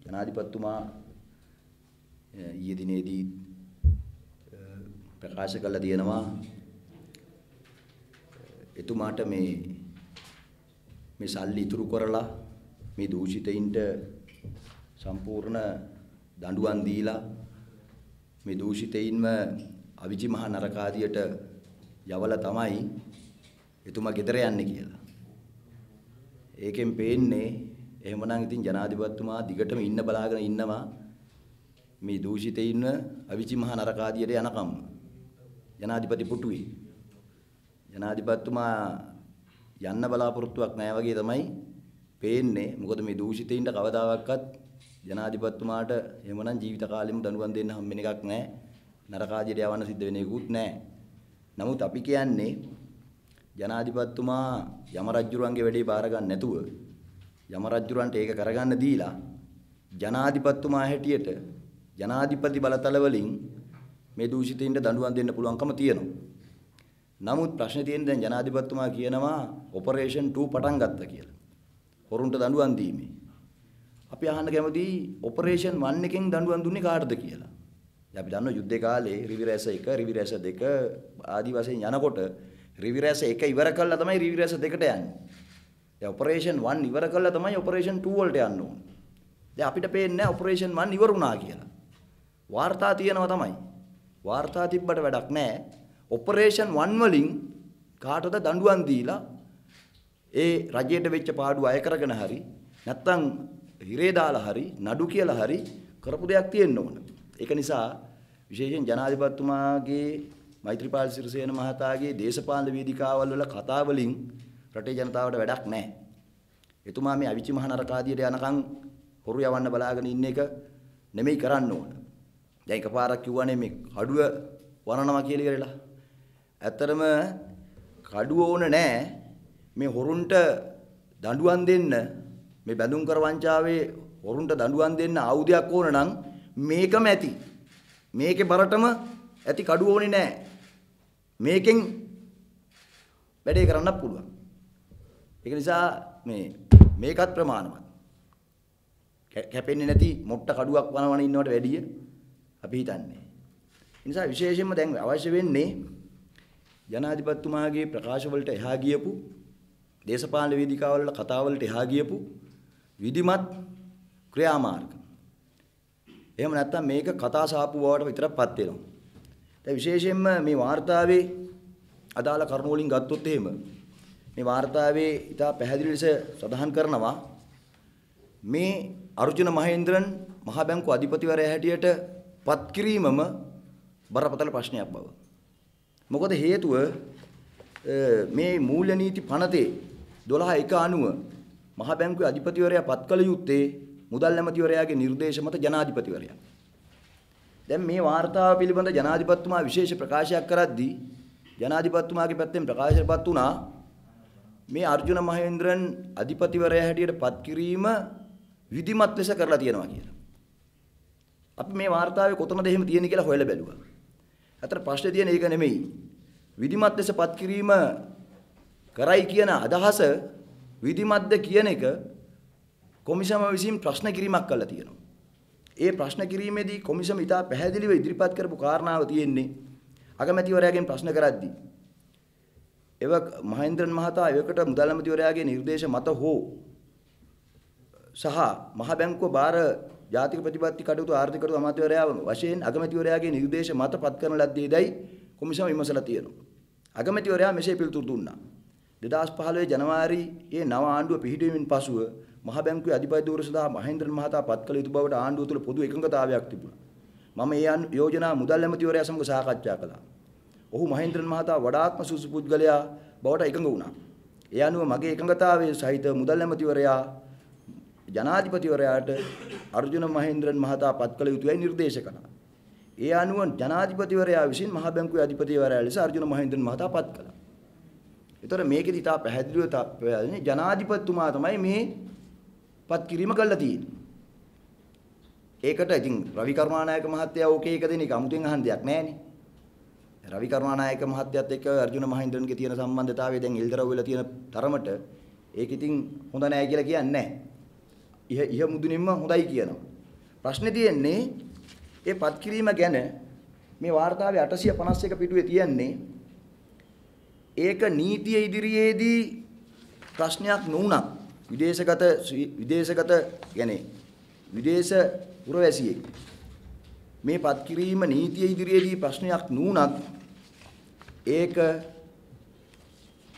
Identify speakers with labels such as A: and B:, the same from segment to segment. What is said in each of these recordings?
A: ජනාධිපතිතුමා ඊයේ දිනේදී ප්‍රකාශ කළා තියෙනවා එතුමාට මේ සල්ලි ඉතුරු කරලා මේ දූෂිතයින්ට සම්පූර්ණ දඬුවම් දීලා මේ දූෂිතයින්ම අවිජි මහ නරකාදියට යවලා තමයි එතුමා ගෙදර යන්නේ කියලා. ඒකෙන් පේන්නේ එහෙමනම් ඉතින් ජනාධිපතිතුමා දිගටම ඉන්න බලාගෙන ඉන්නවා මේ දූෂිතයින්ව අවිජි මහ නරකාදියට යනකම් ජනාධිපති පුටුවේ. ජනාධිපතිතුමා යන්න බලාපොරොත්තුවක් නැහැ වගේ තමයි පේන්නේ. මොකද මේ දූෂිතයින්ට කවදාවත් ජනාධිපතිතුමාට එහෙමනම් ජීවිත කාලෙම දඬුවම් දෙන්න හම්බෙන එකක් නැහැ. නරකාදියට යවන්න සිද්ධ වෙන එකකුත් නැහැ. නමුත් අපි කියන්නේ ජනාධිපතිතුමා යම රජුරන්ගේ වැඩේ බාර ගන්න නැතුව යම රජුරන්ට ඒක කරගන්න දීලා ජනාධිපතිතුමා හැටියට ජනාධිපති බලතල වලින් මේ දූෂිතයින්ට දඬුවම් දෙන්න පුළුවන්කම තියෙනවා. නමුත් ප්‍රශ්නේ තියෙන්නේ දැන් ජනාධිපතිතුමා කියනවා ඔපරේෂන් 2 පටන් ගත්තා කියලා. හොරුන්ට දඬුවම් දීමේ. අපි අහන්න කැමතියි ඔපරේෂන් 1 එකෙන් දඬුවම් දුන්නේ කාටද කියලා. අපි දන්නවා යුද්ධේ කාලේ රිවිරැස 1 රිවිරැස 2 ආදි වශයෙන් යනකොට රිවිරැස 1 ඉවර කළා තමයි රිවිරැස 2ට යන්නේ. දැන් ඔපරේෂන් 1 ඉවර කළා තමයි ඔපරේෂන් 2 වලට යන්න ඕන. දැන් අපිට පේන්නේ නැහැ ඔපරේෂන් 1 ඉවර වුණා කියලා. වාර්තා තියෙනවා තමයි. වාර්තා තිබ්බට වැඩක් නැහැ. ඔපරේෂන් 1 වලින් කාටද දඬුවම් දීලා ඒ රජයට වෙච්ච පාඩුව අය කරගෙන හරි නැත්තම් හිරේ දාලා හරි නඩු කියලා හරි කරපු දෙයක් තියෙන්න ඕන. ඒක නිසා විශේෂයෙන් ජනාධිපතිතුමාගේ මෛත්‍රීපාල සිරිසේන මහතාගේ දේශපාලන වේදිකාවල් වල කතා වලින් රටේ ජනතාවට වැඩක් නැහැ. එතුමා මේ අවිචි මහ නරකාදියට යනකම් හොරු යවන්න බලාගෙන ඉන්න එක නෙමෙයි කරන්න ඕන. දැන් එකපාරක් කිව්වනේ මේ කඩුව වරනවා කියලා ඉවරලා. ඇත්තරම කඩුව ඕන නැහැ මේ හොරුන්ට දඬුවම් දෙන්න මේ බැඳුම් කර වංචාවේ හොරුන්ට දඬුවම් දෙන්න ආයුධයක් ඕන නම් මේකම ඇති. මේකේ බරටම ඇති කඩුව ඕනේ නැහැ. මේකෙන් වැඩේ කරන්න පුළුවන්. ඒක නිසා මේකත් ප්‍රමාණවත්. කැපෙන්නේ නැති මොට්ට කඩුවක් වනවන ඉන්නවට වැඩිය අපි හිතන්නේ. ඒ නිසා විශේෂයෙන්ම දැන් අවශ්‍ය වෙන්නේ ජනාධිපතිතුමාගේ ප්‍රකාශ වලට එහා ගියපු දේශපාලන වේදිකාවල කතා වලට එහා ගියපු විධිමත් ක්‍රියාමාර්ග. එහෙම නැත්නම් මේක කතා සාපු බවට විතරක්පත් වෙනවා. දැන් විශේෂයෙන්ම මේ වාර්තාවේ අදාළ කරුණු වලින් ගත්තොත් එහෙම මේ වාර්තාවේ ඉතා පැහැදිලි ලෙස සඳහන් කරනවා මේ අර්ජුන මහේන්ද්‍රන් මහ බැංකුව අධිපතිවරයා හැටියට පත් කිරීමම බරපතල ප්‍රශ්නයක් බව. මොකද හේතුව මේ මූල්‍ය නීති පනතේ 12.1 අනුව මහ බැංකුවේ අධිපතිවරයා පත් කළ යුත්තේ මුදල් ඇමතිවරයාගේ නිර්දේශ මත ජනාධිපතිවරයා. දැන් මේ වාර්තාව පිළිබඳ ජනාධිපතිතුමා විශේෂ ප්‍රකාශයක් කරද්දී ජනාධිපතිතුමාගේ පැත්තෙන් ප්‍රකාශයටපත් වුණා මේ අර්ජුන මහේන්ද්‍රන් අධිපතිවරයා හැටියට පත් කිරීම විධිමත් ලෙස කරලා තියෙනවා කියලා. අපි මේ වාර්තාවේ කොතනද එහෙම තියෙන්නේ කියලා හොයලා බැලුවා. අතර ප්‍රශ්නේ තියෙන ඒක නෙමෙයි. විධිමත් ලෙස පත් කිරීම කරයි කියන අදහස විධිමත්ද කියන එක කොමිසම විසින් ප්‍රශ්න කිරීමක් කළා තියෙනවා. ඒ ප්‍රශ්න කිරීමේදී කොමිසම ඉතා පැහැදිලිව ඉදිරිපත් කරපු කාරණාව තියෙන්නේ අගමැතිවරයාගෙන් ප්‍රශ්න කරද්දී මහේන්ද්‍රන් මහතා එවකට මුදල් ඇමතිවරයාගේ නිර්දේශ මත හෝ සහ මහ බැංකුව බාර ජාතික ප්‍රතිපත්ති කටයුතු ආර්ථික කටයුතු අමාත්‍යවරයා වශයෙන් අගමැතිවරයාගේ නිර්දේශ මත පත් කරන ලද්දේදයි කොමිසම විමසලා තියෙනවා. අගමැතිවරයා මෙසේ පිළිතුරු දුන්නා. 2015 ජනවාරියේ නව ආණ්ඩුව පිහිටුවීමෙන් පසුව මහ බැංකුවේ අධිපතිවරු සඳහා මහේන්ද්‍රන් මහතා පත් කළ යුතු බවට ආණ්ඩුව තුළ පොදු එකඟතාවයක් තිබුණා. මම ඒ යෝජනා මුදල් ඇමතිවරයා සමග සාකච්ඡා කළා. ඔහු මහේන්ද්‍රන් මහතා වඩාත්ම සුසු පුද්ගලයා බවට එකඟ වුණා. ඒ අනුව මගේ එකඟතාවයේ සහිත මුදල් ඇමතිවරයා ජනාධිපතිවරයාට අර්ජුන මහේන්ද්‍රන් මහතා පත් කළ යුතුයි නිර්දේශ කළා. ඒ අනුව ජනාධිපතිවරයා විසින් මහ බැංකුවේ අධිපතිවරයා ලෙස අර්ජුන මහේන්ද්‍රන් මහතා පත් කළා. ඒතර මේකෙදි තා පැහැදිලිව ජනාධිපතිතුමා තමයි මේ පත් කිරීම කළා තියෙන්නේ. ඒකට ඉතින් රවි කරුණානායක මහත්තයා ඕකේ එක දෙන එක 아무තෙන් අහන්න දෙයක් නැහැනේ. රවි කරුණානායක මහත්තයත් එක්ක අර්ජුන මහේන්ද්‍රන්ගේ තියෙන සම්බන්ධතාවය දැන් එල්දරව් වෙලා තියෙන තරමට ඒක ඉතින් හොඳ නැහැ කියලා කියන්නේ නැහැ. ඉහ මුදුනින්ම හොඳයි කියනවා. ප්‍රශ්නේ තියෙන්නේ ඒ පත් කිරීම ගැන මේ වාර්තාවේ 851 පිටුවේ තියෙන්නේ ඒක නීතිය ඉදිරියේදී ප්‍රශ්නයක් නොවුණත් විදේශගත කියන්නේ විදේශ පුරවැසියෙක් මේ පත් කිරීම නීතිය ඉදිරියේදී ප්‍රශ්නයක් නොවුණත් ඒක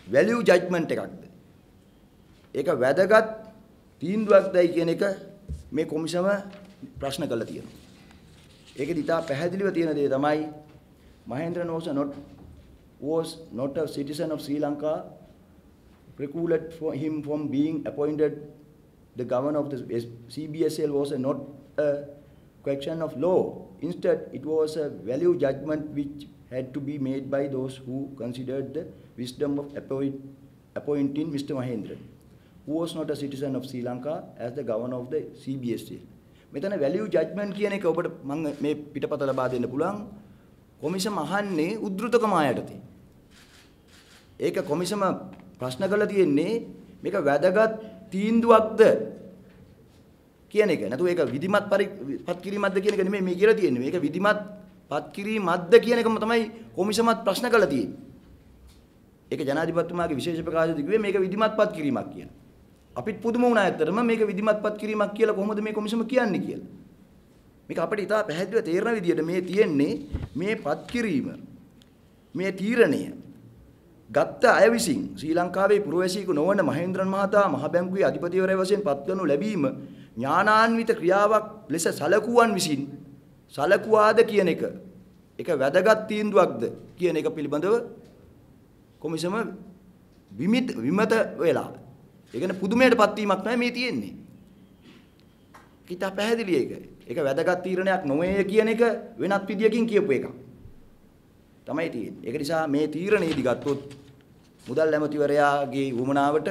A: වැලියු ජජ්මන්ට් එකක්ද ඒක වැදගත් තීන්දුවක්දයි කියන එක මේ කොමිසම ප්‍රශ්න කළා තියෙනවා. ඒකෙදි ඉතා පැහැදිලිව තියෙන දේ තමයි Mahendran was not a citizen of Sri Lanka precluded for him from being appointed the governor of the CBSL was not a question of law. Instead, it was a value judgment which had to be made by those who considered the wisdom of appointing Mr. Mahendran, who was not a citizen of Sri Lanka, as the governor of the CBSL. මෙතන value judgment කියන එක ඔබට මම මේ පිටපත ලබා දෙන්න පුළුවන්. කොමිසම අහන්නේ උද්ෘතකම ආයතනයේ. ඒක කොමිසම ප්‍රශ්න කරලා තියෙන්නේ මේක වැදගත් තීන්දුවක්ද කියන එක. නැතු ඒක විධිමත් පත් කිරීමක්ද කියන එක නෙමෙයි මේ කියලා තියෙන්නේ. මේක විධිමත් පත් කිරීමක්ද කියන එකම තමයි කොමිසමත් ප්‍රශ්න කරලා තියෙන්නේ. ඒක ජනාධිපතිතුමාගේ විශේෂ ප්‍රකාශයේදී කිව්වේ මේක විධිමත් පත් කිරීමක් කියලා. අපිට පුදුම වුණා ඇත්තටම මේක විධිමත් පත් කිරීමක් කියලා කොහොමද මේ කොමිසම කියන්නේ කියලා. මේක අපිට ඉතා පැහැදිලිව තේරෙන විදිහට මේ තියෙන්නේ මේ පත් කිරීම මේ තීරණය ගත්ත අය විසින් ශ්‍රී ලංකාවේ පුරවැසියෙකු නොවන මහේන්ද්‍රන් මහතා මහ බැංකුවේ අධිපතිවරයා වශයෙන් පත්වනු ලැබීම ඥානාන්විත ක්‍රියාවක් ලෙස සැලකුවන් විසින් සැලකුවාද කියන එක ඒක වැදගත් තීන්දුවක්ද කියන එක පිළිබඳව කොමිසම විමත වෙලා ඒ කියන්නේ පුදුමයටපත් වීමක් නැහැ මේ තියෙන්නේ. කිත පැහැදිලි ඒක. ඒක වැදගත් තීරණයක් නොවේ කියන එක වෙනත් විදියකින් කියපු එකක්. තමයි තියෙන්නේ. ඒක නිසා මේ තීරණයේදී ගත්තොත් මුදල් ඇමතිවරයාගේ වුමනාවට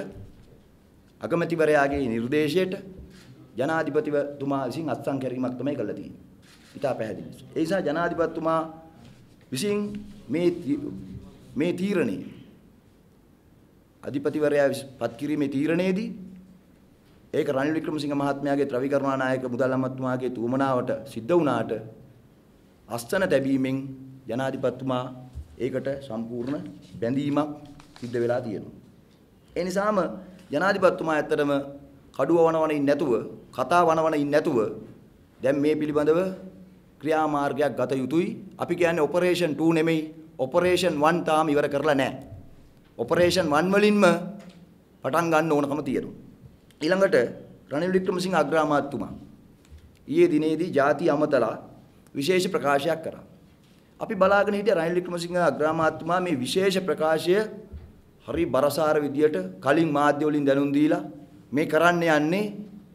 A: අගමැතිවරයාගේ නිර්දේශයට ජනාධිපතිතුමා විසින් අත්සන් කිරීමක් තමයි කළා තියෙන්නේ. ඉතා පැහැදිලි. ඒ නිසා ජනාධිපතිතුමා විසින් මේ තීරණේ අධිපතිවරයා පත් කිරීමේ තීරණයේදී ඒක රනිල් වික්‍රමසිංහ මහත්මයාගේ ත්‍රවි කරුණානායක මුදල් අමාත්‍යතුමාගේ තුමනාවට සිද්ධ වුණාට අස්තන තැබීමෙන් ජනාධිපතිතුමා ඒකට සම්පූර්ණ බැඳීමක් සිද්ධ වෙලා තියෙනවා. ඒ නිසාම ජනාධිපතිතුමා ඇත්තටම කඩුව වනවනින් නැතුව කතා වනවනින් නැතුව දැන් මේ පිළිබඳව ක්‍රියාමාර්ගයක් ගත යුතුයි. අපි කියන්නේ ඔපරේෂන් 2 නෙමෙයි ඔපරේෂන් 1 තාම ඉවර කරලා නැහැ. ඔපරේෂන් 1 වලින්ම පටන් ගන්න ඕනකම තියෙනවා. ඊළඟට රනිල් වික්‍රමසිංහ අග්‍රාමාත්‍යතුමා ඊයේ දිනේදී ಜಾති අමතලා විශේෂ ප්‍රකාශයක් කරා. අපි බලාගෙන හිටිය රනිල් වික්‍රමසිංහ අග්‍රාමාත්‍යතුමා මේ විශේෂ ප්‍රකාශය හරි බරසාර විදියට කලින් මාධ්‍ය වලින් දැනුම් දීලා මේ කරන්න යන්නේ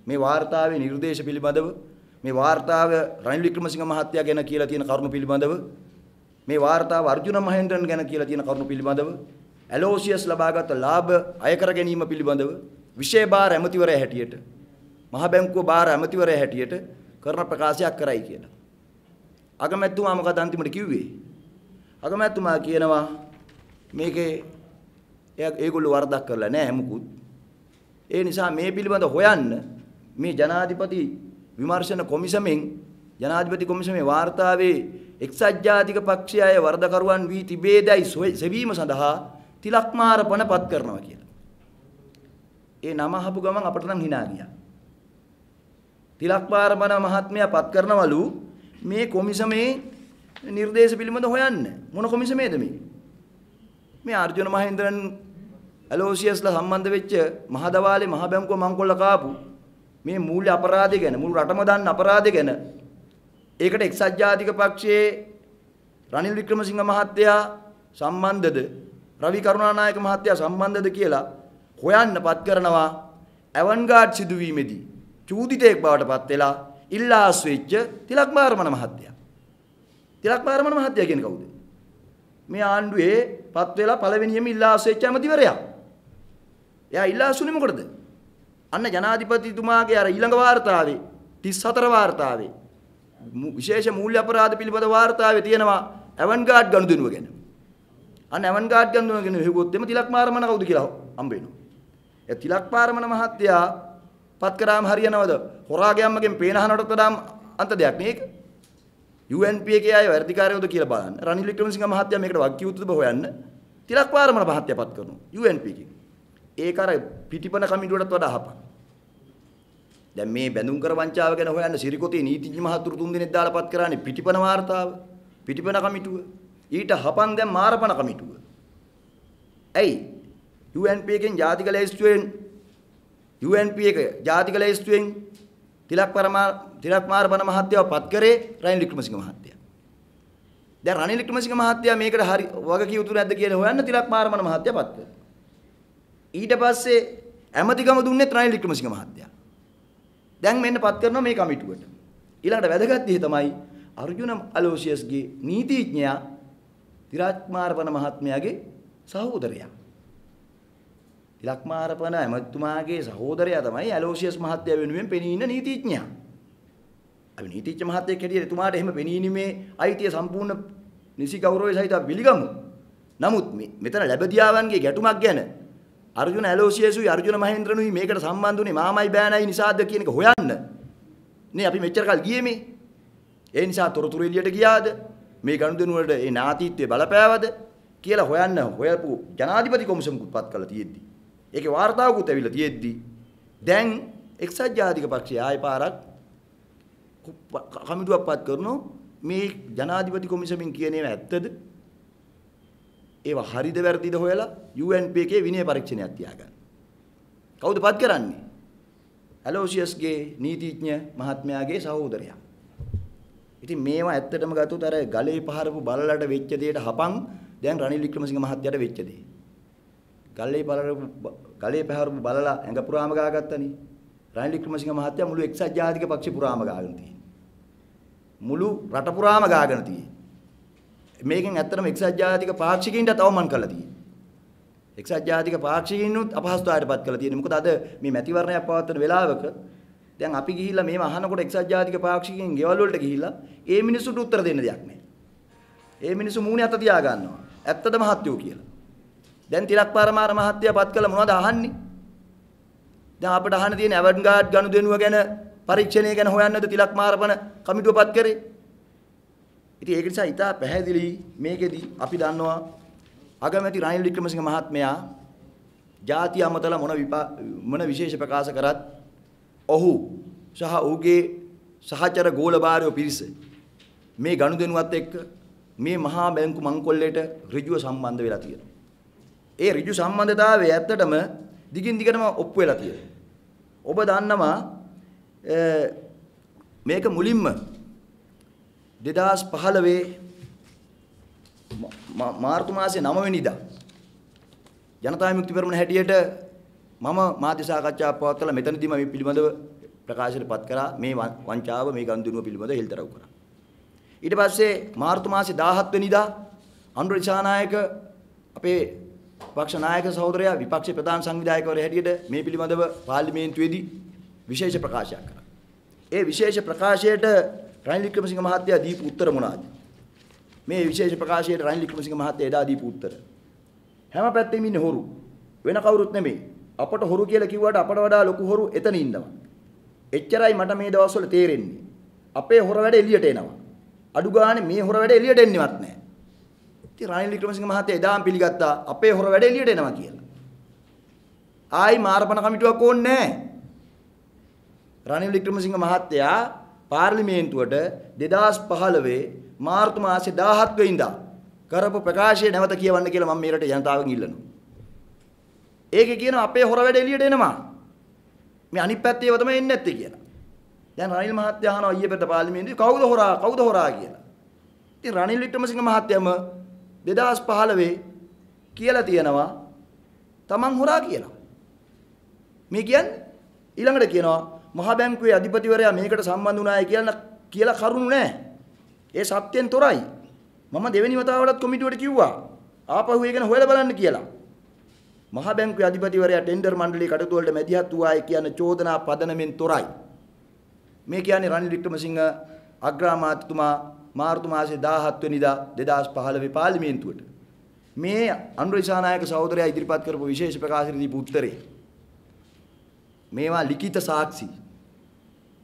A: මේ වාර්තාවේ නිර්දේශ පිළිබඳව මේ වාර්තාව රනිල් වික්‍රමසිංහ මහත්තයා ගැන කියලා තියෙන කරුණු පිළිබඳව මේ වාර්තාව අර්ජුන මහේන්ද්‍රන් ගැන කියලා තියෙන කරුණු පිළිබඳව ඇලෝසියස් ලබාගත් ලාභ අය කර ගැනීම පිළිබඳව විශේෂ බාර ඇමතිවරයා හැටියට මහ බැංකුව බාර ඇමතිවරයා හැටියට කරන ප්‍රකාශයක් කරයි කියලා. අගමැතිතුමා මොකද අන්තිමට කිව්වේ? අගමැතිතුමා කියනවා මේකේ ඒගොල්ලෝ වරදක් කරලා නැහැ මුකුත්. ඒ නිසා මේ පිළිබඳ හොයන්න මේ ජනාධිපති විමර්ශන කොමිසමෙන් ජනාධිපති කොමිසමේ වාර්තාවේ එක්සත් ජාතික පක්ෂයේ වරදකරුවන් වී තිබේදයි සෙවීම සඳහා තිලක්මාර පනපත් කරනවා කියලා. ඒ නම අහපු ගමන් අපට නම් hina ගියා. තිලක්මාර පන මහත්මයා පත් කරනවලු මේ කොමිසමේ නිර්දේශ පිළිබඳ හොයන්න. මොන කොමිසමේද මේ? මේ අර්ජුන මහේන්ද්‍රන් ඇලෝසියස්ලා සම්බන්ධ වෙච්ච මහදවාලේ මහ බැංකුව මංකොල්ල කාපු මේ මූල්‍ය අපරාධය ගැන මුළු රටම දන්න අපරාධය ගැන ඒකට එක්සත් ජාතික පක්ෂයේ රනිල් වික්‍රමසිංහ මහත්තයා සම්බන්ධද රවි කරුණානායක මහත්තයා සම්බන්ධද කියලා හොයන්න පත් කරනවා ඇවන්ගාඩ් සිදුවීමේදී චූදිතෙක් බවට පත් වෙලා ඉල්ලාස් වෙච්ච තිලක්මාරමන මහත්තයා. තිලක්මාරමන මහත්තයා කියන්නේ කවුද? මේ ආණ්ඩුවේ පත් වෙලා පළවෙනියෙම ඉල්ලාස් වෙච්ච ඇමතිවරයා. එයා ඉල්ලාසුනේ මොකටද? අන්න ජනාධිපතිතුමාගේ අර ඊළඟ වාර්තාවේ 34 වාර්තාවේ විශේෂ මූල්‍ය අපරාධ පිළිබඳ වාර්තාවේ තියෙනවා ඇවන්ගාඩ් ගනුදෙනුව ගැන. අන්න ඇවන්ගාඩ් ගනුදෙනුව ගැන හෙව්වොත් එම තිලක්මාරමන කවුද කියලා හම්බ වෙනවා. ඒ තිලක්මාරමන මහත්තයා පත් කරාම හරියනවද? හොරාගේ අම්මගෙන් පේන අහනටත් වඩා අන්ත දෙයක් නේ ඒක. UNP එකේ අය වැඩිකාරයෝද කියලා බලන්න. රනිල් වික්‍රමසිංහ මහත්තයා මේකට වගකීම් උතුද හොයන්න. තිලක් පාරමන මහත්තයාපත් කරනවා UNP එකේ. ඒක අර පිටිපන කමිටුවටත් වඩා අහපන්. දැන් මේ බැඳුම් කර වංචාව ගැන හොයන්න සිරිකොතේ නීතිඥ මහතුරු 3 දෙනෙක් දාලාපත් කරානේ පිටිපන වාර්තාව. පිටිපන කමිටුව. ඊට හපන් දැන් මාරපන කමිටුව. ඇයි UNP එකෙන් ජාතික ලැයිස්තුවෙන් UNP එක ජාතික ලැයිස්තුවෙන් තිලක් මාරපන මහත්තයාව පත් කරේ රනිල් වික්‍රමසිංහ මහත්තයා. දැන් රනිල් වික්‍රමසිංහ මහත්තයා මේකට හරි වගකීම් උතුරු නැද්ද කියලා හොයන්න තිලක් මාරපන මහත්තයා පත් කරා. ඊට පස්සේ ඇමතිකම දුන්නේ රනිල් වික්‍රමසිංහ මහත්තයා. දැන් මෙන්න පත් කරනවා මේ කමිටුවට. ඊළඟට වැදගත් දේ තමයි අර්ජුන අලෝසියස්ගේ නීතිඥයා තිලක් මාරපන මහත්මයාගේ සහෝදරයා. තිලක් මාරපන ඇමතුමාගේ සහෝදරයා තමයි ඇලෝසියස් මහත්තයා වෙනුවෙන් පෙනී ඉන්න නීතිඥයා. අපි නීතිඥ මහත්තයෙක් හැටියට එතුමාට එහෙම පෙනීීමේ අයිතිය සම්පූර්ණ නිසි ගෞරවය සහිතව පිළිගමු. නමුත් මෙතන ලැබදියාවන්ගේ ගැටුමක් ගැන අර්ජුන ඇලෝසියසුයි අර්ජුන මහේන්ද්‍රනුයි මේකට සම්බන්ධුනේ මාමයි බෑනයි නිසාද කියන එක හොයන්න. නේ අපි මෙච්චර කල් ගියේ මේ. ඒ නිසා තොරතුරු එළියට ගියාද? මේ ගනුදෙනු වලට ඒ නාටීත්වය බලපෑවද කියලා හොයන්න හොයපු ජනාධිපති කොමිසමකුත් පත් කළා තියෙද්දි. ඒකේ වාර්තාවකුත් ඇවිල්ලා තියෙද්දි දැන් එක්සත් ජාතික පක්ෂය ආයෙ පාරක් කමිටුවක් පත් කරනවා මේ ජනාධිපති කොමිසමෙන් කියන ඒවා ඇත්තද? ඒවා හරිද වැරදිද හොයලා UNP එකේ විනය පරීක්ෂණයක් තියාගන්න. කවුද පත් කරන්නේ? ඇලෝසියස්ගේ නීතිඥ මහත්මයාගේ සහෝදරයා. ඉතින් මේවා ඇත්තටම ගත්තොත් අර ගලේ පහරපු බල්ලට වෙච්ච දෙයට හපන් දැන් රනිල් වික්‍රමසිංහ මහත්තයාට වෙච්ච දේ. ගලේ පහරපු බල්ලලා ඇඟ පුරාම ගාගත්තනේ. රනිල් වික්‍රමසිංහ මහත්තයා මුළු එක්සත් ජාතික පක්ෂේ පුරාම ගාගෙන තියෙනවා. මුළු රට පුරාම ගාගෙන තියෙනවා. මේකෙන් ඇත්තටම එක්සත් ජාතික පාක්ෂිකයින්ට තවමන් කරලා තියෙනවා. එක්සත් ජාතික පාක්ෂිකයින්නුත් අපහසුතාවයටපත් කරලා තියෙනවා. මොකද අද මේ මැතිවරණයක් පවත්වන වෙලාවක දැන් අපි ගිහිල්ලා මේව අහනකොට එක්සත් ජාතික පාක්ෂිකයින් ගෙවල් වලට ගිහිල්ලා ඒ මිනිස්සුන්ට උත්තර දෙන්න දෙයක් නැහැ. ඒ මිනිස්සු මූණේ අත තියා ගන්නවා. ඇත්තද මහත්යෝ කියලා. දැන් තිලක් පාරමාර මහත්තයා පත් කළ මොනවද අහන්නේ? දැන් අපිට අහන්න තියෙන ඇවන්ගාඩ් ගනුදෙනුව ගැන පරීක්ෂණය ගැන හොයන්නද තිලක් මාරපන කමිටුව පත් කරේ? ඉතින් ඒක නිසා ඉතා පැහැදිලි මේකෙදි අපි දන්නවා අගමැති රනිල් වික්‍රමසිංහ මහත්මයා ජාතිය අමතලා මොන විශේෂ ප්‍රකාශ කරත් ඔහු සහ ඔහුගේ සහචර ගෝලබාරයෝ පිරිස මේ ගනුදෙනුවත් එක්ක මේ මහා බැංකු මංකොල්ලේට ඍජුව සම්බන්ධ වෙලා තියෙනවා. ඒ ඍජු සම්බන්ධතාවය ඇත්තටම දිගින් දිගටම ඔප්පු වෙලා තියෙනවා. ඔබ දන්නවා මේක මුලින්ම 2015 මාර්තු මාසයේ 9 වෙනිදා ජනතා විමුක්ති පෙරමුණ හැටියට මම මාධ්‍ය සාකච්ඡාවක් පවත්වලා මෙතනදීම මේ පිළිබඳව ප්‍රකාශයටපත් කරා මේ වංචාව මේ ගනුදෙනුව පිළිබඳව හෙළිදරව් කරා. ඊට පස්සේ මාර්තු මාසයේ 17 වෙනිදා අනුර දිසානායක අපේ පක්ෂ නායක සහෝදරයා විපක්ෂ ප්‍රධාන සංවිධායකවරයා හැටියට මේ පිළිබඳව පාර්ලිමේන්තුවේදී විශේෂ ප්‍රකාශයක් කරා. ඒ විශේෂ ප්‍රකාශයට රනිල් වික්‍රමසිංහ මහත්තයා දීපු උත්තර මොනවාද? මේ විශේෂ ප්‍රකාශයට රනිල් වික්‍රමසිංහ මහත්තයා එදා දීපු උත්තර. හැම පැත්තෙම ඉන්නේ හොරු. වෙන කවුරුත් නෙමෙයි. අපට හොරු කියලා කිව්වට අපට වඩා ලොකු හොරු එතන ඉන්නවා. එච්චරයි මට මේ දවස්වල තේරෙන්නේ. අපේ හොර වැඩ එළියට එනවා. අඩු ගානේ මේ හොර වැඩ එළියට එන්නේවත් නැහැ. ඉතින් රනිල් වික්‍රමසිංහ මහත්තයා එදාම පිළිගත්තා අපේ හොර වැඩ එළියට එනවා කියලා. ආයි මාරපන කමිටුවක් ඕනේ නැහැ. රනිල් වික්‍රමසිංහ මහත්තයා පාර්ලිමේන්තුවට 2015 මාර්තු මාසයේ 17 වෙනිදා කරපු ප්‍රකාශය නැවත කියවන්න කියලා මම මේ රටේ ජනතාවගෙන් ඉල්ලනවා. ඒකේ කියනවා අපේ හොර වැඩ එළියට එනවා. මේ අනිත් පැත්තේ ඒව තමයි එන්නේ නැත්තේ කියලා. දැන් රනිල් මහත්තයා අහනවා ඊයේ පෙරේද පාර්ලිමේන්තුවේ කවුද හොරා කියලා. ඉතින් රනිල් වික්‍රමසිංහ මහත්තයාම 2015 කියලා තියෙනවා තමන් හොරා කියලා. මේ කියන්නේ ඊළඟට කියනවා මහා බැංකුවේ අධිපතිවරයා මේකට සම්බන්ධ වුණායි කියලා කරුණු නැහැ. ඒ සත්‍යෙන් තොරයි. මම දෙවෙනි වතාවටත් කොමිටුවට කිව්වා. ආපහු ඒක ගැන හොයලා බලන්න කියලා. මහා බැංකුවේ අධිපතිවරයා ටෙන්ඩර් මණ්ඩලයේ කටයුතු වලට මැදිහත් වූවායි කියන චෝදනා පදනමෙන් තොරයි. මේ කියන්නේ රනිල් වික්‍රමසිංහ අග්‍රාමාත්‍යතුමා මාර්තු මාසයේ 17 වෙනිදා 2015 පාර්ලිමේන්තුවට මේ අනුර දිසානායක සහෝදරයා ඉදිරිපත් කරපු විශේෂ ප්‍රකාශනයේ දීපු උත්තරේ මේවා ලිඛිත සාක්ෂි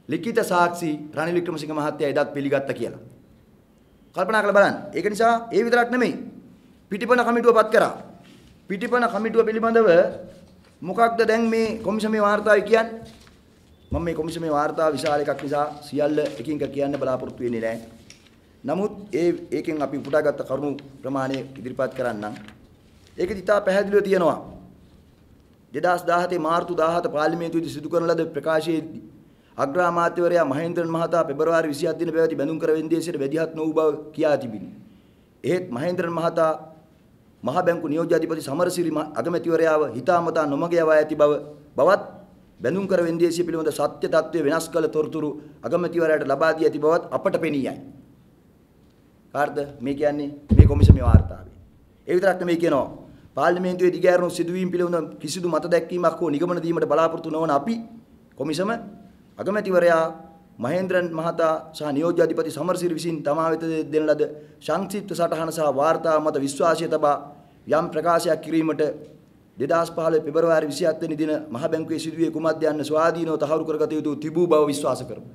A: ලිඛිත සාක්ෂි රනිල් වික්‍රමසිංහ මහත්තයා එදත් පිළිගත්තා කියලා. කල්පනා කරලා බලන්න. ඒක නිසා ඒ විතරක් නෙමෙයි. පිටිපන කමිටුව පත් කරා. පිටිපන කමිටුව පිළිබඳව මොකක්ද දැන් මේ කොමිසමේ වාර්තාවේ කියන්නේ? මම මේ කොමිසමේ වාර්තාව විශාල එකක් නිසා සියල්ල එකින් එක කියන්න බලාපොරොත්තු වෙන්නේ නැහැ. නමුත් ඒකෙන් අපි උපුටාගත්ත කරුණු ප්‍රමාණය ඉදිරිපත් කරන්නම්. ඒකෙදි තා පැහැදිලිව තියෙනවා 2017 මාර්තු 17 පාර්ලිමේන්තුවේදී සිදු කරන ලද ප්‍රකාශයේදී අග්‍රාමාත්‍යවරයා මහේන්ද්‍රන් මහතා පෙබරවාරි 27 දින පැවති බැඳුම් කර වෙන්දේසියට වැඩිහත් නොවූ බව කියා තිබිනි. එහෙත් මහේන්ද්‍රන් මහතා මහ බැංකු නියෝජ්‍ය අධිපති සමරසිරි අගමැතිවරයාව හිතාමතා නොමග යවා ඇති බවත් බැඳුම් කර වෙන්දේසිය පිළිබඳ සත්‍ය තත්ත්වය වෙනස් කළ තොරතුරු අගමැතිවරයාට ලබා දී ඇති බවත් අපට පෙනී යයි. කාර්ද මේ කියන්නේ මේ කොමිසමේ වාර්තාවේ. ඒ විතරක් නෙමෙයි කියනවා පාර්ලිමේන්තුවේ දිගෑරුණු සිදුවීම් පිළිබඳ කිසිදු මත දැක්වීමක් හෝ නිගමන දීමට බලාපොරොත්තු නොවන අපි කොමිසම අගමැතිවරයා මහේන්ද්‍රන් මහතා සහ නියෝජ්‍ය අධිපති සමරසිරි විසින් තමා වෙත දෙන ලද සංක්ෂිප්ත සටහන සහ වාර්තා මත විශ්වාසය තබා යම් ප්‍රකාශයක් කිරීමට 2015 පෙබරවාරි 27 වෙනි දින මහ බැංකුවේ සිදුවේ කුමක්ද යන්න ස්වාධීනව තහවුරු කරගත යුතු තිබූ බව විශ්වාස කරමු.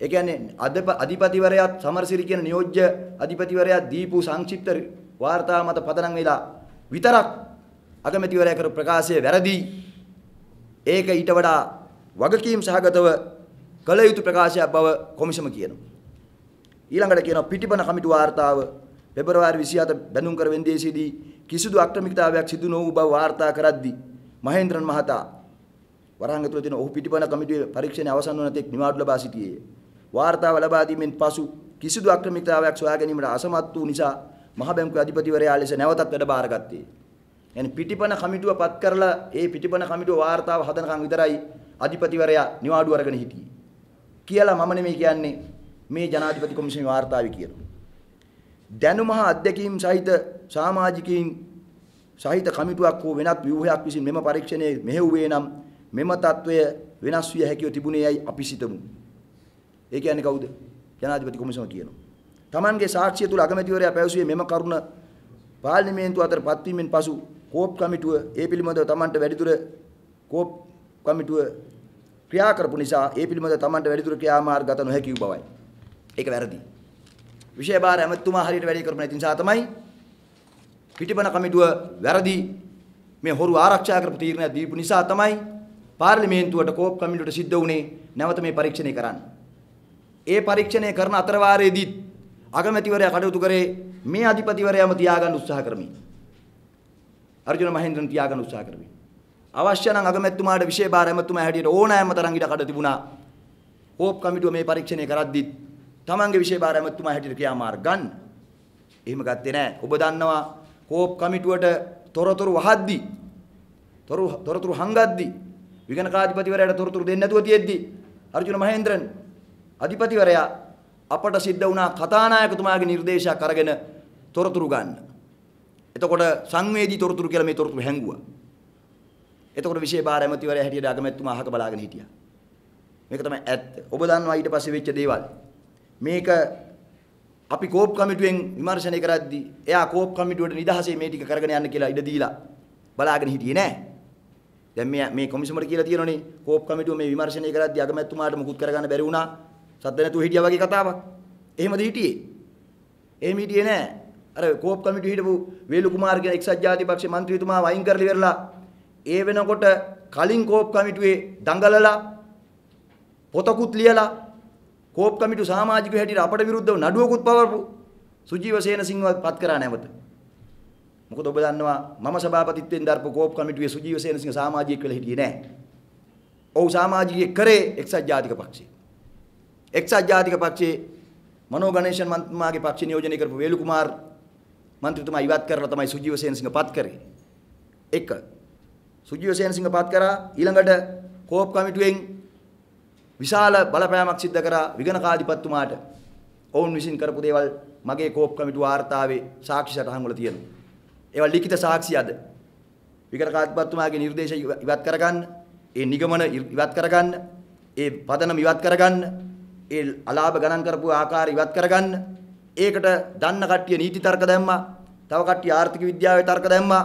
A: ඒ කියන්නේ අධිපතිවරයාත් සමරසිරි කියන නියෝජ්‍ය අධිපතිවරයා දීපු සංක්ෂිප්ත වාර්තා මත පදනම් වෙලා විතරක් අගමැතිවරයා කර ප්‍රකාශය වැරදි. ඒක ඊට වඩා වගකීම් සහගතව කළ යුතු ප්‍රකාශයක් බව කොමිසම කියනවා. ඊළඟට කියනවා පිටිපන කමිටු වාර්තාව පෙබරවාරි 27 බැඳුම් කර වෙන්දේසියේදී කිසිදු අක්‍රමිකතාවයක් සිදු නොවූ බව වාර්තා කරද්දී මහේන්ද්‍රන් මහතා වරහන් ඇතුළත තියෙන ඔහු පිටිපන කමිටුවේ පරීක්ෂණය අවසන් වන තෙක් නිවාඩු ලබා සිටියේය. වාර්තාව ලබා දීමෙන් පසු කිසිදු අක්‍රමිකතාවයක් සොයා ගැනීමට අසමත් වූ නිසා මහ බැංකුවේ අධිපතිවරයා ලෙස නැවතත් වැඩ බාරගත්තේ. يعني පිටිපන කමිටුව පත් කරලා ඒ පිටිපන කමිටුව වාර්තාව හදනකම් විතරයි අධිපතිවරයා නිවාඩු අරගෙන හිටියේ. කියලා මම නෙමෙයි කියන්නේ මේ ජනාධිපති කොමිසමේ වාර්තාවේ කියනවා. දැනුම හා අධ්‍යක්ීම් සහිත සමාජිකයින් සහිත කමිටුවක් හෝ වෙනත් ව්‍යුහයක් විසින් මෙම පරීක්ෂණයේ මෙහෙව්වේ නම් මෙම තත්වය වෙනස් විය හැකිව තිබුණේ යයි අපි සිතමු. ඒ කියන්නේ කවුද? ජනාධිපති කොමිසම කියනවා. Tamanගේ සාක්ෂිය තුල අගමැතිවරයා පැවසුවේ මෙම කරුණ පාර්ලිමේන්තුව අතර පත්වීමෙන් පසු කෝප් කමිටුව ඒ පිළිබඳව Tamanට වැඩිදුර කෝප් කමිටුව ක්‍රියා කරපු නිසා ඒ පිළිබඳව Tamanට වැඩිදුර ක්‍රියාමාර්ග ගත නොහැකි වූ බවයි. ඒක වැරදි. විෂය බාර ඇමතුමා හරියට වැඩි කරපු නැති නිසා තමයි පිටිපන කමිටුව වැරදි මේ හොරු ආරක්ෂා කරපු තීරණය දීපු නිසා තමයි පාර්ලිමේන්තුවට කෝප් කමිටුවට සිද්ධ වුණේ නැවත මේ පරීක්ෂණය කරන්න. ඒ පරීක්ෂණය කරන අතරවාරයේදී අගමැතිවරයා කටයුතු කරේ මේ අධිපතිවරයාම තියාගන්න උත්සාහ කරමින්. අර්ජුන මහේන්ද්‍රන් තියාගන්න උත්සාහ කරමින්. අවශ්‍ය නම් අගමැතිතුමාට විෂය බාර ඇමතුමා හැටියට ඕනෑම තරම් ඉඩ කඩ තිබුණා. කෝප් කමිටුව මේ පරීක්ෂණය කරද්දී තමන්ගේ විෂය බාර ඇමතුමා හැටියට ක්‍රියාමාර්ග ගන්න. එහෙම ගත්තේ නැහැ. ඔබ දන්නවා කෝප් කමිටුවට තොරතුරු වහද්දී තොරතුරු හංගද්දී විගණකාධිපතිවරයාට තොරතුරු දෙන්නේ නැතුව තියෙද්දී අර්ජුන මහේන්ද්‍රන් අධිපතිවරයා අපට සිද්ධ වුණා කතානායකතුමාගේ නිර්දේශයක් අරගෙන තොරතුරු ගන්න. එතකොට සංවේදී තොරතුරු කියලා මේ තොරතුරු හැංගුවා. එතකොට විශේෂ බාර ඇමතිවරයා හැටියට අගමැතිතුමා අහක බලාගෙන හිටියා. මේක තමයි ඇත්ත. ඔබ දන්නවා ඊට පස්සේ වෙච්ච දේවල්. මේක අපි කෝප් කමිටුවෙන් විමර්ශනය කරද්දී එයා කෝප් කමිටුවට නිදහසේ මේ ටික කරගෙන යන්න කියලා ඉඩ දීලා බලාගෙන හිටියේ නෑ. දැන් මේ කොමිසමට කියලා තියෙනනේ කෝප් කමිටුව මේ විමර්ශනය කරද්දී අගමැතිතුමාට මුකුත් කරගන්න බැරි වුණා. සද්ද නැතුව හිටියා වගේ කතාවක්. එහෙමද හිටියේ? එහෙම හිටියේ නෑ. අර කෝප් කමිටුවේ හිටපු වේලු කුමාර කියන එක්සත් ජාතික පක්ෂ മന്ത്രിතුමා වයින් කරලි වෙරලා ඒ වෙනකොට කලින් කෝප් කමිටුවේ දඟලලා පොතකුත් ලියලා කෝප් කමිටු සමාජිකයෝ හැටියට අපට විරුද්ධව නඩුවකුත් පවරපු සුජීව සේනසිංහව පත් කරා නැවත. මොකද ඔබ දන්නවා මම සභාපතිත්වයෙන් දරපු කෝප් කමිටුවේ සුජීව සේනසිංහ සමාජිකයෙක් වෙලා හිටියේ නැහැ. ඔව් සමාජිකයෙක් කරේ එක්සත් ජාතික පක්ෂය. එක්සත් ජාතික පක්ෂයේ මනෝ ගණේෂන් මන්ත්‍රීතුමාගේ පක්ෂ නියෝජනය කරපු වේලු කුමාර මන්ත්‍රීතුමා ඉවත් කරලා තමයි සුජීව සේනසිංහ පත් කරේ. එක සුජීව සේනසිංහ පත් කරා ඊළඟට කෝප් කමිටුවෙන් විශාල බලපෑමක් සිද්ධ කරා විගණකාධිපතිතුමාට. ඔවුන් විසින් කරපු දේවල් මගේ කෝප් කමිටුව වාර්තාවේ සාක්ෂි සටහන් වල තියෙනවා. ඒවා ලිඛිත සාක්ෂි අද. විගණකාධිපතිතුමාගේ නිර්දේශ ඉවත් කරගන්න, ඒ නිගමන ඉවත් කරගන්න, ඒ පදනම ඉවත් කරගන්න, ඒ අලාභ ගණන් කරපු ආකාරය ඉවත් කරගන්න. ඒකට දන්න කට්ටිය නීති තර්ක දැම්මා. තව කට්ටිය ආර්ථික විද්‍යාවේ තර්ක දැම්මා.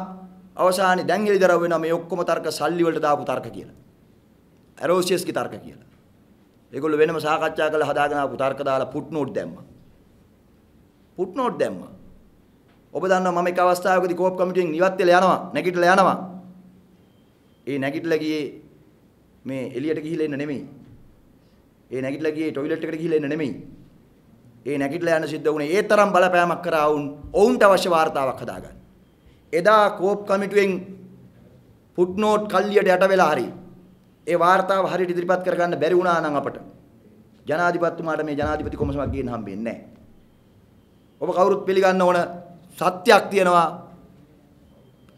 A: අවසානයේ දැන් එළිදරව් වෙනවා මේ ඔක්කොම තර්ක සල්ලි වලට දාපු තර්ක කියලා. ඇරෝසියස්ගේ තර්ක කියලා. ඒගොල්ලෝ වෙනම සාකච්ඡා කරලා හදාගෙන ආපු තර්ක දාලා ෆුට්නෝට් දැම්මා. ෆුට්නෝට් දැම්මා. ඔබ දන්නවා මම එක අවස්ථාවකදී කෝප් කමිටුවෙන් ඉවත් වෙලා යනවා, නැගිටලා යනවා. ඒ නැගිටලා ගියේ මේ එළියට ගිහිල්ලා එන්න නෙමෙයි. ඒ නැගිටලා ගියේ টয়ලට් එකට ගිහිල්ලා එන්න නෙමෙයි. ඒ නැගිටලා යන්න සිද්ධ වුණේ ඒ තරම් බලපෑමක් කරා ඔවුන්ට අවශ්‍ය වාර්තාවක් හදාගන්න. එදා කෝප් කමිටුවෙන් ෆුට්නෝට් කල්ලියට යට වෙලා හරි ඒ වාර්තාව හරියට ඉදිරිපත් කරගන්න බැරි වුණා නම් අපට ජනාධිපතිතුමාට මේ ජනාධිපති කොමිසමක් ගේන්න හම්බෙන්නේ නැහැ. ඔබ කවුරුත් පිළිගන්න ඕන සත්‍යයක් තියෙනවා.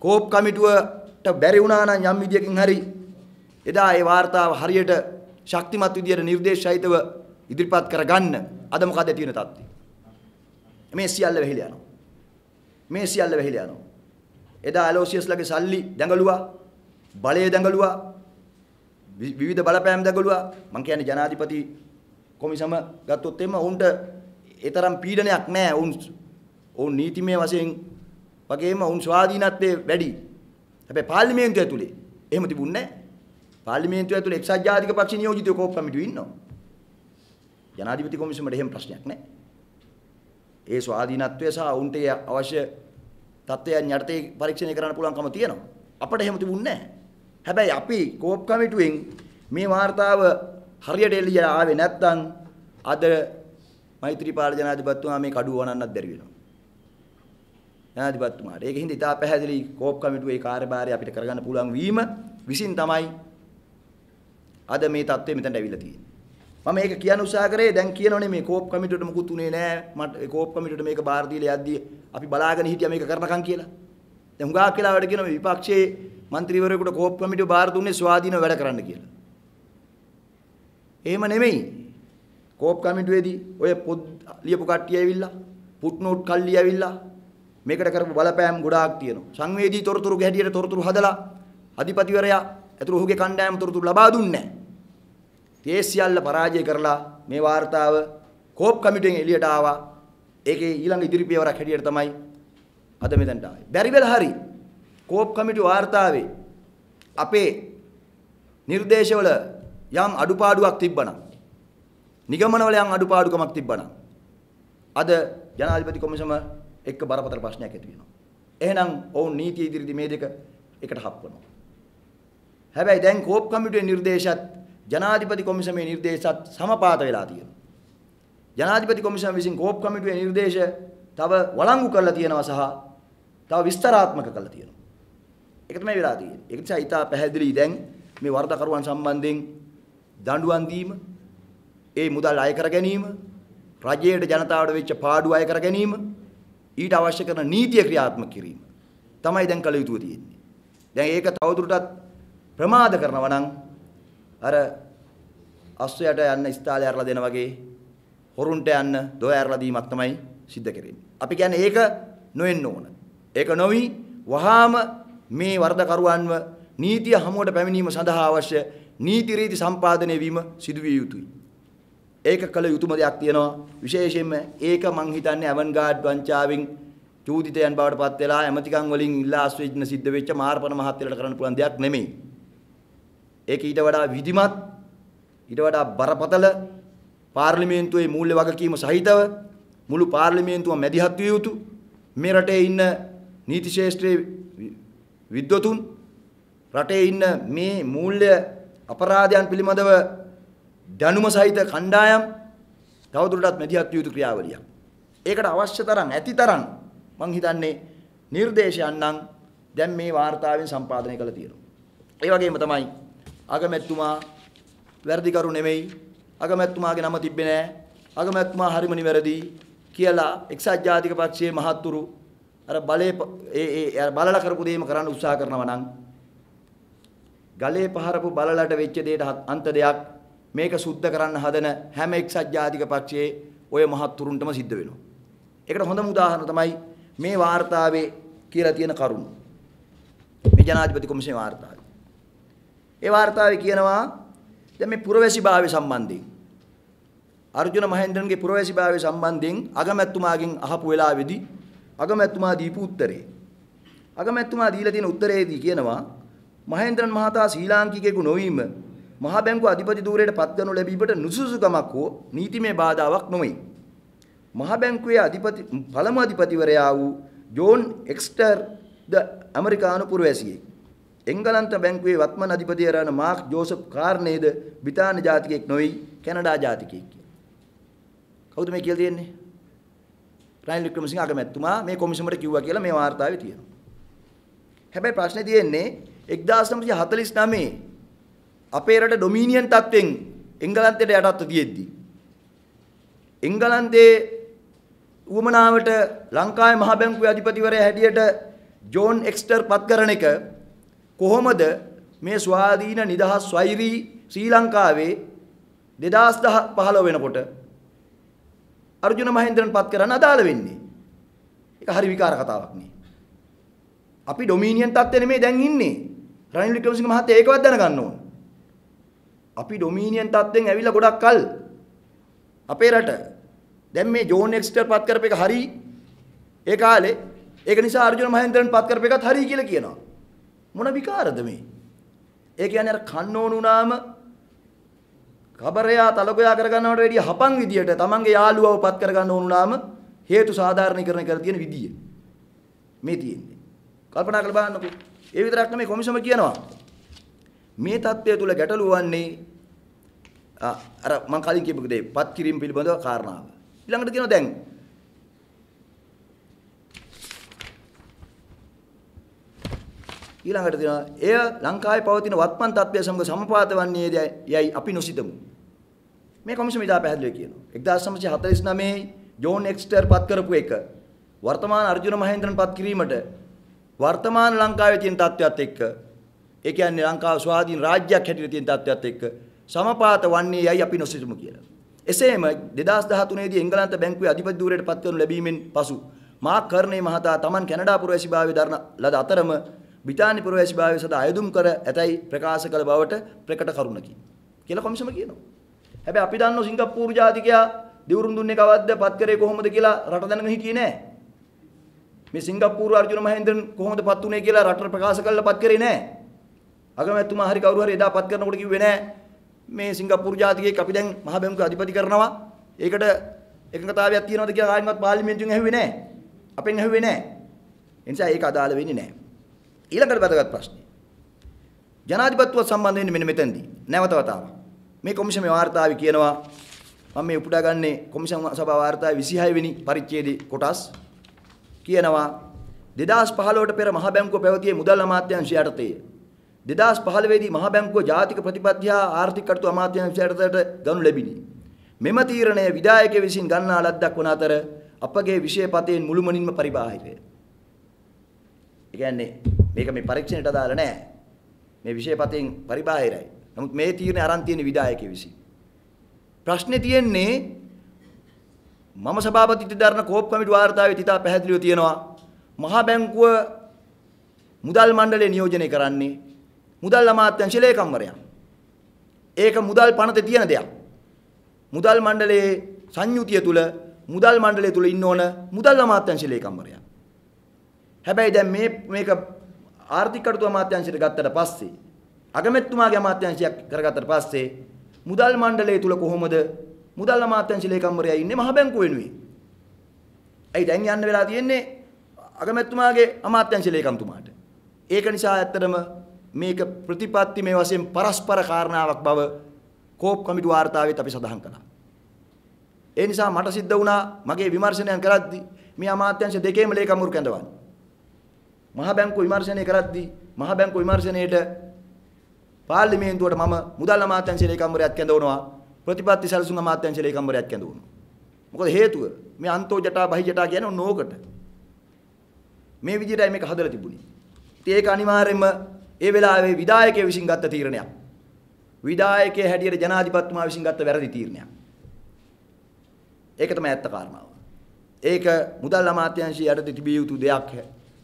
A: කෝප් කමිටුවට බැරි වුණා නම් යම් විදියකින් හරි එදා ඒ වාර්තාව හරියට ශක්තිමත් විදියට නිර්දේශ සහිතව ඉදිරිපත් කරගන්න. අද මොකද තියෙන තත්ත්වය? මේ සියල්ල වෙහිලා යනවා. මේ සියල්ල වෙහිලා යනවා. එදා ඇලෝසියස්ලගේ සල්ලි දඟලුවා, බලය දඟලුවා, විවිධ බලපෑම් දඟලුවා. මම කියන්නේ ජනාධිපති කොමිසම ගත්තොත් එimhe උන්ට ඒ තරම් පීඩනයක් නැහැ. උන් නීතිමය වශයෙන් වගේම උන් ස්වාධීනත්වයේ වැඩි. හැබැයි පාර්ලිමේන්තුව ඇතුලේ එහෙම තිබුණේ නැහැ. පාර්ලිමේන්තුව ඇතුලේ එක්සත් ජාතික පක්ෂ නියෝජිතව කෝප් කමිටුවේ ඉන්නවා. ජනාධිපති කොමිසමට එහෙම ප්‍රශ්නයක් නැහැ. ඒ ස්වාධීනත්වය සහ උන්ට අවශ්‍ය තත්ත්වයන් යටතේ පරීක්ෂණය කරන්න පුළුවන්කම තියෙනවා. අපිට එහෙම තිබුණේ නැහැ. හැබැයි අපි කෝප් කමිටුවෙන් මේ වාර්තාව හරියට එළියට ආවේ නැත්නම් අද මෛත්‍රීපාල ජනාධිපතිතුමා මේ කඩුව වනන්නත් බැරි වෙනවා. ජනාධිපතිතුමාට ඒකෙන් ඉතා පැහැදිලි කෝප් කමිටුවේ කාර්යභාරය අපිට කරගන්න පුළුවන් වීම විසින් තමයි අද මේ තත්ත්වය මෙතනට ඇවිල්ලා තියෙන්නේ. මම මේක කියන්න උත්සාහ කරේ දැන් කියනෝනේ මේ කෝප් කමිටුවට මුකුත් උනේ නැහැ. මට ඒ කෝප් කමිටුවට මේක බාර දීලා යද්දී අපි බලාගෙන හිටියා මේක කරනකම් කියලා. දැන් හුඟක් වෙලාවට කියනවා මේ විපක්ෂයේ മന്ത്രിවරයෙකුට කෝප් කමිටුව බාර දුන්නේ ස්වාධීනව වැඩ කරන්න කියලා. එහෙම නෙමෙයි. කෝප් කමිටුවේදී ඔය පොත් ලියපු කට්ටිය ඇවිල්ලා, ෆුට්නෝට් කල්ලි ඇවිල්ලා මේකට කරපු බලපෑම් ගොඩාක් තියෙනවා. සංවේදී තොරතුරු ගැටියට තොරතුරු හදලා අධිපතිවරයා ඇතුළු ඔහුගේ කණ්ඩායම තොරතුරු ලබා දුන්නේ නැහැ. ඒ සියල්ල පරාජය කරලා මේ වාර්තාව කෝප් කමිටුවෙන් එළියට ආවා. ඒකේ ඊළඟ ඉදිරි පියවරක් හැටියට තමයි අද මෙතනට ආවේ. බැරි වෙලා හරි කෝප් කමිටු වාර්තාවේ අපේ නිර්දේශවල යම් අඩුපාඩුවක් තිබ්බනම්, නිගමනවල යම් අඩුපාඩුකමක් තිබ්බනම් අද ජනාධිපති කොමිසම එක්ක බරපතල ප්‍රශ්නයක් ඇති වෙනවා. එහෙනම් ඔවුන් නීතිය ඉදිරියේදී මේ දෙක එකට හප්පනවා. හැබැයි දැන් කෝප් කමිටුවේ නිර්දේශات ජනාධිපති කොමිසමේ නිර්දේශات සමපාත වෙලා තියෙනවා. ජනාධිපති කොමිසම විසින් කෝප් කමිටුවේ නිර්දේශ තව වළංගු කරලා තියෙනවා සහ තව විස්තරාත්මක කරලා තියෙනවා. ඒක තමයි වෙලා තියෙන්නේ. ඒක නිසා ඊට පැහැදිලි දැන් මේ වරදකරුවන් සම්බන්ධයෙන් දඬුවම් දීම, ඒ මුදල් අය කර ගැනීම, රජයේ ජනතාවට වෙච්ච පාඩු අය කර ගැනීම, ඊට අවශ්‍ය කරන නීතිය ක්‍රියාත්මක කිරීම තමයි දැන් කළ යුතුව තියෙන්නේ. දැන් ඒක තවදුරටත් ප්‍රමාද කරනවා නම් අර අස්සයට යන්න ස්ථාලය අරලා දෙන වගේ හොරුන්ට යන්න දොය අරලා දීමක් තමයි සිද්ධ කරන්නේ. අපි කියන්නේ ඒක නොවෙන්න ඕන. ඒක නොවි වහාම මේ වරදකරුවන්ව නීතිය හමුවට පැමිණීම සඳහා අවශ්‍ය නීති රීති සම්පාදනය වීම සිදුවිය යුතුයි. ඒක කළ යුතුම දෙයක් තියෙනවා. විශේෂයෙන්ම ඒක මං හිතන්නේ අවන්ගාඩ් වංචාවෙන් චූදිතයන් බවට පත් වෙලා ඇමතිකම් වලින් ඉල්ලා ආශ්‍රේෂණ සිද්ධ වෙච්ච මාර්පන මහත්තයලට කරන්න පුළුවන් දෙයක් නෙමෙයි. ඒක ඊට වඩා විධිමත්, ඊට වඩා බරපතල පාර්ලිමේන්තුවේ මූල්‍ය වගකීම සහිතව මුළු පාර්ලිමේන්තුවම මැදිහත් විය යුතු මේ රටේ ඉන්න නීති ශාස්ත්‍රයේ විද්වතුන්, රටේ ඉන්න මේ මූල්‍ය අපරාධයන් පිළිබඳව දැනුම සහිත කණ්ඩායම් තවදුරටත් මැදිහත් විය යුතු ක්‍රියාවලියක්. ඒකට අවශ්‍ය තරම් ඇති තරම් මං හිතන්නේ නිර්දේශයන් නම් දැන් මේ වාර්තාවෙන් සම්පාදනය කළ තියෙනවා. ඒ වගේම තමයි අගමැතිතුමා වැරදිකරු නෙමෙයි, අගමැතිතුමාගේ නම තිබ්බේ නැහැ, අගමැතිතුමා හරිම නිවැරදි කියලා එක්සත් ජාතික පක්ෂයේ මහත්තුරු අර බලේ බලලා කරපු දෙයම කරන්න උත්සාහ කරනවා නම් ගලේ පහරපු බලලට වෙච්ච දෙයට අන්ත දෙයක් මේක සුද්ධ කරන්න හදන හැම එක්සත් ජාතික පක්ෂයේ ඔය මහත්තුරුන්ටම සිද්ධ වෙනවා. ඒකට හොඳම උදාහරණ තමයි මේ වාර්තාවේ කියලා තියෙන කරුණු. මේ ජනාධිපති කොමිසමේ වාර්තාවේ. ඒ වාර්තාවේ කියනවා දැන් මේ පුරවැසිභාවය සම්බන්ධයෙන් අර්ජුන මහේන්ද්‍රන්ගේ පුරවැසිභාවය සම්බන්ධයෙන් අගමැතිතුමාගෙන් අහපු වෙලාවේදී අගමැතිතුමා දීපු උත්තරේ. අගමැතිතුමා දීලා තියෙන උත්තරේදී කියනවා මහේන්ද්‍රන් මහතා ශ්‍රී ලාංකිකයෙකු නොවීම මහා බැංකුව අධිපති ධූරයට පත් කරනු ලැබීමට නුසුසුකමක් හෝ නීතිමය බාධාවක් නොවේ. මහා බැංකුවේ පළමු අධිපතිවරයා වූ ජෝන් එක්ස්ටර් ද ඇමරිකානු පුරවැසියෙක්. එංගලන්ත බැංකුවේ වත්මන් අධිපතිවරයා මාක් ජෝසප් කාර්නේද බ්‍රිතාන්‍ය ජාතිකයෙක් නොවේ කැනඩා ජාතිකයෙක්. කවුද මේ කියලා තියෙන්නේ? රනිල් වික්‍රමසිංහ අගමැතිතුමා මේ කොමිසමට කිව්වා කියලා මේ වාර්තාවේ තියෙනවා. හැබැයි ප්‍රශ්නේ තියෙන්නේ 1949 අපේ රට ඩොමිනියන් තත්ත්වෙන් එංගලන්තයට යටත්ව තියෙද්දි එංගලන්තයේ උවමනාවට ලංකාවේ මහ බැංකුවේ අධිපතිවරයා හැටියට ජෝන් එක්ස්ටර් පත් කරන එක කොහොමද මේ ස්වාධීන නිදහස් වෛරී ශ්‍රී ලංකාවේ 2015 වෙනකොට අර්ජුන මහේන්ද්‍රන් පත් කරන්න අදාළ වෙන්නේ? ඒක හරි විකාර කතාවක් නේ. අපි ඩොමිනියන් තත්ත්වෙ නෙමෙයි දැන් ඉන්නේ. රනිල් වික්‍රමසිංහ මහත්තයා ඒකවත් දැනගන්න ඕන. අපි ඩොමිනියන් තත්ත්වෙන් ඇවිල්ලා ගොඩක් කල් අපේ රට දැන් මේ ජෝන් එක්ස්ටර් පත් කරපේක හරි ඒ කාලේ ඒක නිසා අර්ජුන මහේන්ද්‍රන් පත් කරපේකත් හරි කියලා කියනවා. මොන විකාරද මේ? ඒ කියන්නේ අර කන්න ඕන උනාම කබරයා තලකොයා කරගන්නවට වැඩිය හපන් විදියට තමන්ගේ යාළුවව පත් කරගන්න ඕන උනාම හේතු සාධාරණීකරණය කරලා තියෙන විදිය මේ තියෙන්නේ. කල්පනා කරලා බලන්නකෝ. ඒ විතරක් නෙමෙයි කොමිසම කියනවා මේ தත්ත්වය තුල ගැටලුව වන්නේ අර මම කලින් කියපු දේ පත් කිරීම පිළිබඳව කාරණාව. ඊළඟට කියනවා දැන් ඊළඟට තියෙනවා එය ලංකාවේ පවතින වත්මන් තත්ත්වය සමග සමපාත වන්නේ යයි අපි නොසිතමු. මේ කොමිසම ඉදා පැහැදිලිව කියනවා 1949 ජෝන් එක්ස්ටර් පත් කරපු එක වර්තමාන අර්ජුන මහේන්ද්‍රන් පත් කිරීමට වර්තමාන ලංකාවේ තියෙන තත්ත්වයක් එක්ක ඒ කියන්නේ ලංකාව ස්වාධීන රාජ්‍යයක් හැටියට තියෙන තත්ත්වයක් එක්ක සමපාත වන්නේ යයි අපි නොසිතමු කියලා. එසේම 2013 දී එංගලන්ත බැංකුවේ අධිපති ධූරයට පත් කරනු ලැබීමෙන් පසු මාක් කර්නේ මහතා තමන් කැනඩා පුරවැසිභාවය දරන ලද අතරම බ්‍රිතාන්‍ය පුරවැසිභාවය සඳහා අයදුම් කර ඇතැයි ප්‍රකාශ කළ බවට ප්‍රකට කරුණකි කියලා කොමිසම කියනවා. හැබැයි අපි දන්නෝ සිංගප්පූරු ජාතිකයා දිවුරුම් දුන්නේ කවද්ද පත් කරේ කොහොමද කියලා රට දැනගෙන හිටියේ නෑ. මේ සිංගප්පූරු අර්ජුන මහේන්ද්‍රන් කොහොමද පත් උනේ කියලා රට ප්‍රකාශ කළා පත් කරේ නෑ. අගමැතිතුමා හරි කවුරු හරි එදා පත් කරනකොට කිව්වේ නෑ මේ සිංගප්පූරු ජාතිකයෙක් අපි දැන් මහ බැංකුව අධිපති කරනවා. ඒකට එකඟතාවයක් තියෙනවද කියලා ආයෙමත් පාර්ලිමේන්තුවෙන් ඇහුවේ නෑ. අපෙන් ඇහුවේ නෑ. ඒ නිසා ඒක අදාළ වෙන්නේ නෑ. ඊළඟට වැදගත් ප්‍රශ්නේ. ජනාධිපතිතුමත් සම්බන්ධ වෙන්නේ මෙන්න මෙතනදී. නැවත වතාවක්. මේ කොමිසමේ වාර්තාවේ කියනවා මම මේ උපුටා ගන්නේ කොමිසම් සභා වාර්තාවේ 26 වෙනි පරිච්ඡේදයේ කොටස් කියනවා 2015ට පෙර මහ බැංකුව පැවතියේ මුදල් අමාත්‍යාංශය යටතේ 2015 දී මහ බැංකුව ජාතික ප්‍රතිපත්ති හා ආර්ථික කටයුතු අමාත්‍යාංශය යටතට ගනු ලැබිනි. මෙම තීරණය විධායකයෙකු විසින් ගන්නා ලද්දක් වන අතර අපගේ විෂය පතයෙන් මුළුමනින්ම පරිබාහිරය. ඒ කියන්නේ මේක මේ පරීක්ෂණයට අදාළ නැහැ. මේ විෂය පතයෙන් පරිබාහිරයි. නමුත් මේ තීරණය අරන් තියෙන විධායකයෙකු විසින්. ප්‍රශ්නේ තියෙන්නේ මම සභාපතිත්වයට දරන කෝප් කමිටු වාර්තාවේ තිතා පැහැදිලිව තියෙනවා මහා බැංකුව මුදල් මණ්ඩලය නියෝජනය කරන්නේ මුදල් අමාත්‍යාංශ ලේකම්වරයා. ඒක මුදල් පනතේ තියෙන දෙයක්. මුදල් මණ්ඩලයේ සංයුතිය තුල මුදල් මණ්ඩලය තුල ඉන්න ඕන මුදල් අමාත්‍යාංශ ලේකම්වරයා. හැබැයි දැන් මේක ආර්ථික කටයුතු අමාත්‍යාංශයට ගත්තට පස්සේ අගමැතිතුමාගේ අමාත්‍යාංශයක් කරගත්තට පස්සේ මුදල් මණ්ඩලය තුල කොහොමද මුදල් අමාත්‍යාංශ ලේකම්වරයා ඉන්නේ මහ බැංකුව වෙනුවෙන්? ඇයි දැන් යන්න වෙලා තියෙන්නේ අගමැතිතුමාගේ අමාත්‍යාංශ ලේකම්තුමාට? ඒක නිසා ඇත්තටම මේක ප්‍රතිපත්ති මේ වශයෙන් පරස්පර කාරණාවක් බව කෝප් කමිටු වාර්තාවෙත් අපි සඳහන් කළා. ඒ නිසා මට සිද්ධ වුණා මගේ විමර්ශනයන් කරද්දී මේ අමාත්‍යාංශ දෙකේම ලේකම්වරු කැඳවන්න. මහ බැංකුව විමර්ශනය කරද්දී මහ බැංකුව විමර්ශනයේට පාර්ලිමේන්තුවට මම මුදල් අමාත්‍යාංශ ලේකම්වරයාත් කැඳවනවා ප්‍රතිපත්ති සැලසුම් අමාත්‍යාංශ ලේකම්වරයාත් කැඳවනවා. මොකද හේතුව මේ අන්තෝ ජටා බහි ජටා කියන්නේ ඕනෝකට. මේ විදිහටයි මේක හදලා තිබුණේ. ඉතින් ඒක අනිවාර්යයෙන්ම ඒ වෙලාවේ විධායකයෙකු විසින් ගත්ත තීරණයක්. විධායකයා හැටියට ජනාධිපතිතුමා විසින් ගත්ත වැරදි තීරණයක්. ඒක තමයි ඇත්ත කාරණාව. ඒක මුදල් අමාත්‍යාංශය යටතේ තිබිය යුතු දෙයක්.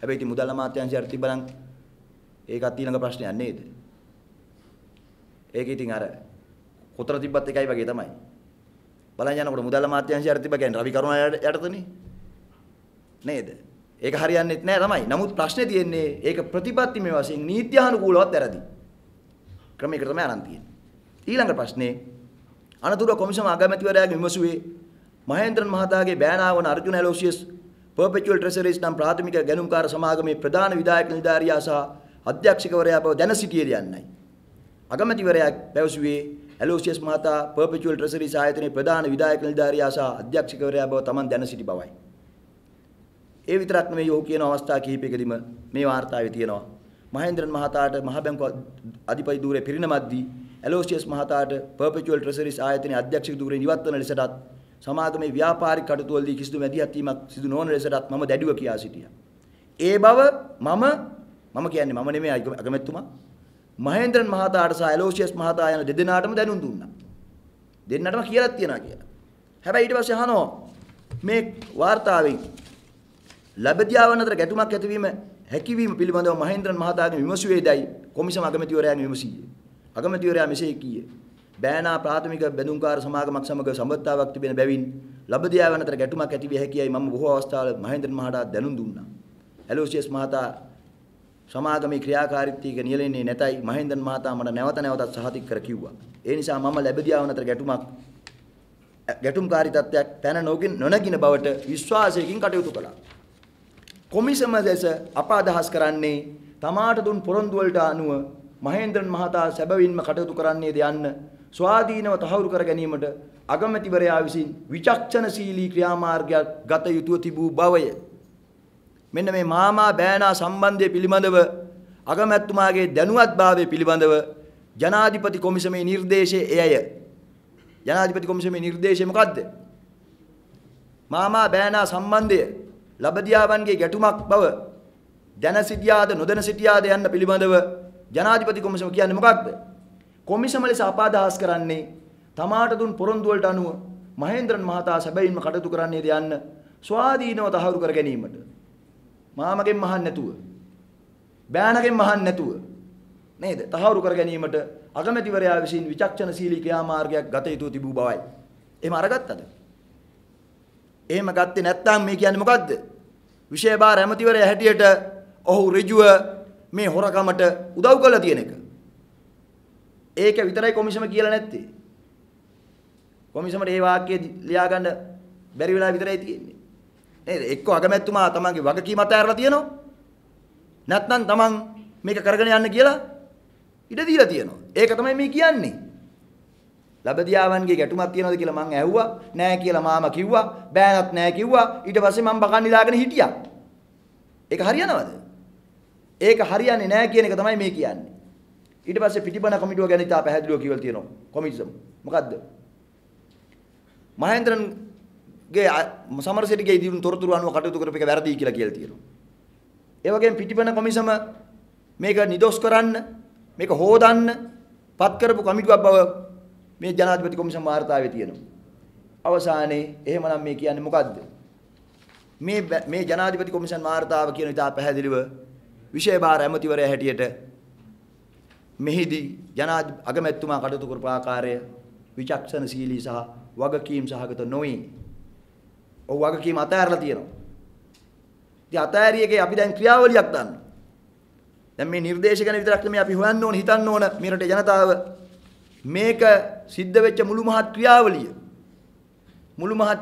A: හැබැයි ඉතින් මුදල් අමාත්‍යාංශය යටතේ තිබ්බනම් ඒකත් ඊළඟ ප්‍රශ්නයක් නේද? ඒක ඉතින් අර කොතර තිබ්බත් එකයි වගේ තමයි. බලන් යනකොට මුදල් අමාත්‍යාංශය යටතේ තිබ්බ කියන්නේ රවි කරුණා යටතේනේ. නේද? ඒක හරියන්නේත් නෑ තමයි. නමුත් ප්‍රශ්නේ තියෙන්නේ ඒක ප්‍රතිපත්තිමය වශයෙන් නීත්‍යානුකූලවත් වැරදි. ක්‍රමයකට තමයි අරන් තියෙන්නේ. ඊළඟ ප්‍රශ්නේ අනතුරු කොමිසම අගමැතිවරයාගේ විමසුවේ මහේන්ද්‍රන් මහතාගේ බෑනා වන අර්ජුන ඇලෝසියස් පර්පෙචුවල් ට්‍රෙසරිස් නම් ප්‍රාථමික ගැනුම්කාර සමාගමේ ප්‍රධාන විධායක නිලධාරියා සහ අධ්‍යක්ෂකවරයා බව දැන සිටියේද යන්නයි. අගමැතිවරයා පැවසුවේ ඇලෝසියස් මහතා පර්පෙචුවල් ට්‍රෙසරිස් ආයතනයේ ප්‍රධාන විධායක නිලධාරියා සහ අධ්‍යක්ෂකවරයා බව Taman දැන සිටි බවයි. ඒ විතරක් නෙමෙයි ඔහු කියන අවස්ථා කිහිපයකදීම මේ වාර්තාවේ තියෙනවා. මහේන්ද්‍රන් මහතාට මහ බැංකුව අධිපති ධූරයේ පිරිනමද්දී ඇලෝසියස් මහතාට පර්පෙචුවල් ට්‍රෙසරිස් ආයතනයේ අධ්‍යක්ෂක ධූරයෙන් ඉවත් වන ලෙසටත් සමාගමේ ව්‍යාපාරික කටයුතු වලදී කිසිදු මැදිහත් වීමක් සිදු නොවන ලෙසටත් මම දැඩිව කියා සිටියා. ඒ බව මම කියන්නේ මම නෙමෙයි අගමැතිතුමා මහේන්ද්‍රන් මහතාට සහ ඇලෝසියස් මහතා යන දෙදෙනාටම දැනුම් දුන්නා. දෙන්නටම කියලා තියනවා කියලා. හැබැයි ඊට පස්සේ අහනවා මේ වාර්තාවෙන් ලැබදියාවන් අතර ගැටුමක් ඇතිවීම හැකියවීම පිළිබඳව මහේන්ද්‍රන් මහතාගේ විමසුවේදයි කොමිසම අගමැතිවරයාගේ විමසීය. අගමැතිවරයා මෙසේ කීයේ බෑනා ප්‍රාථමික බැඳුම්කාර සමාගමක් සමග සම්බන්ධතාවක් තිබෙන බැවින් ලබදියාවන් අතර ගැටුමක් ඇතිවිය හැකියයි මම බොහෝ අවස්ථාවල මහේන්ද්‍රන් මහතාට දැනුම් දුන්නා. ඇලෝසියස් මහතා සමාගමේ ක්‍රියාකාරීත්වයක නියැලෙන්නේ නැතයි මහේන්ද්‍රන් මහතා මට නැවත නැවතත් සහතික කර කිව්වා. ඒ නිසා මම ලබදියාවන් අතර ගැටුම්කාරී තත්ත්වයක් පැන නොනගින බවට විශ්වාසයකින් කටයුතු කළා. කොමිසම දැස අප අදහස් කරන්නේ තමාට දුන් පොරොන්දු වලට අනුව මහේන්ද්‍රන් මහතා සැබවින්ම කටයුතු කරන්නේද යන්න ස්වාධීනව තහවුරු කර ගැනීමට අගමැතිවරයා විසින් විචක්ෂණශීලී ක්‍රියාමාර්ගයක් ගත යුතුව තිබූ බවය. මෙන්න මේ මාමා බෑනා සම්බන්ධය පිළිබඳව අගමැතිතුමාගේ දැනුවත්භාවය පිළිබඳව ජනාධිපති කොමිසමේ නිර්දේශයේ එයය. ජනාධිපති කොමිසමේ නිර්දේශය මොකද්ද? මාමා බෑනා සම්බන්ධය ලබදියාවන්ගේ ගැටුමක් බව දැන සිටියාද නොදැන සිටියාද යන්න පිළිබඳව ජනාධිපති කොමිසම කියන්නේ මොකක්ද? කොමිසම ලෙස අපාදහස් කරන්නේ තමාට දුන් පොරොන්දු වලට අනුව මහේන්ද්‍රන් මහතා සැබවින්ම කටයුතු කරන්නේද යන්න ස්වාධීනව තහවුරු කර ගැනීමට. මාමගෙන් මහන්න නැතුව, බෑනගෙන් මහන්න නැතුව නේද? තහවුරු කර ගැනීමට අගමැතිවරයා විසින් විචක්ෂණශීලී ක්‍රියාමාර්ගයක් ගත යුතු තිබූ බවයි. එහෙම අරගත්තද? එහෙම ගත්තේ නැත්නම් මේ කියන්නේ මොකද්ද? විෂය භාර ඇමතිවරයා හැටියට ඔහු ඍජුව මේ හොරකමට උදව් කළා තියෙන එක. ඒක විතරයි කොමිසම කියලා නැත්තේ. කොමිසමට ඒ වාක්‍යය ලියා ගන්න බැරි වෙලා විතරයි තියෙන්නේ. නේද? එක්ක අගමැතිතුමා තමන්ගේ වගකීම අතහැරලා තියෙනවා. නැත්නම් තමන් මේක කරගෙන යන්න කියලා ඉඩ දීලා තියෙනවා. ඒක තමයි මේ කියන්නේ. ලබදියාවන්ගේ ගැටුමක් තියෙනවද කියලා මං ඇහුවා. නෑ කියලා මාමා කිව්වා. බෑනත් නෑ කිව්වා. ඊට පස්සේ මං බකන් නිදාගෙන හිටියා. ඒක හරියනවද? ඒක හරියන්නේ නෑ කියන එක තමයි මේ කියන්නේ. ඊට පස්සේ පිටිපණ කමිටුව ගැන ඉතා පැහැදිලිව කියවල තියෙනවා. කොමිසම. මොකද්ද? මහේන්ද්‍රන්ගේ සමරසිරිගේ ඉදිරි තොරතුරු අනුව කටයුතු කරපු එක වැරදි කියලා තියෙනවා. ඒ වගේම පිටිපණ කොමිසම මේක නිදොස් කරන්න, මේක හොදන්න පත් කරපු කමිටුවක් බව මේ ජනාධිපති කොමිසම වාර්තාවේ තියෙනවා. අවසානයේ එහෙමනම් මේ කියන්නේ මොකද්ද? මේ ජනාධිපති කොමිසම් වාර්තාව කියන ඉතා පැහැදිලිව විෂය භාර ඇමතිවරයා හැටියට මෙහිදී අගමැතිතුමා කටයුතු කරපු ආකාරය විචක්ෂණශීලී සහ වගකීම් සහගත නොවේ. ඔව් වගකීම් අතහැරලා තියෙනවා. ඉතින් අතහැරියකේ අපි දැන් ක්‍රියාවලියක් දාන්න. දැන් මේ නිර්දේශ ගැන විතරක් නෙමෙයි අපි හොයන්න ඕන හිතන්න ඕන මේ රටේ ජනතාව මේක සිද්ධ වෙච්ච මුළු මහත්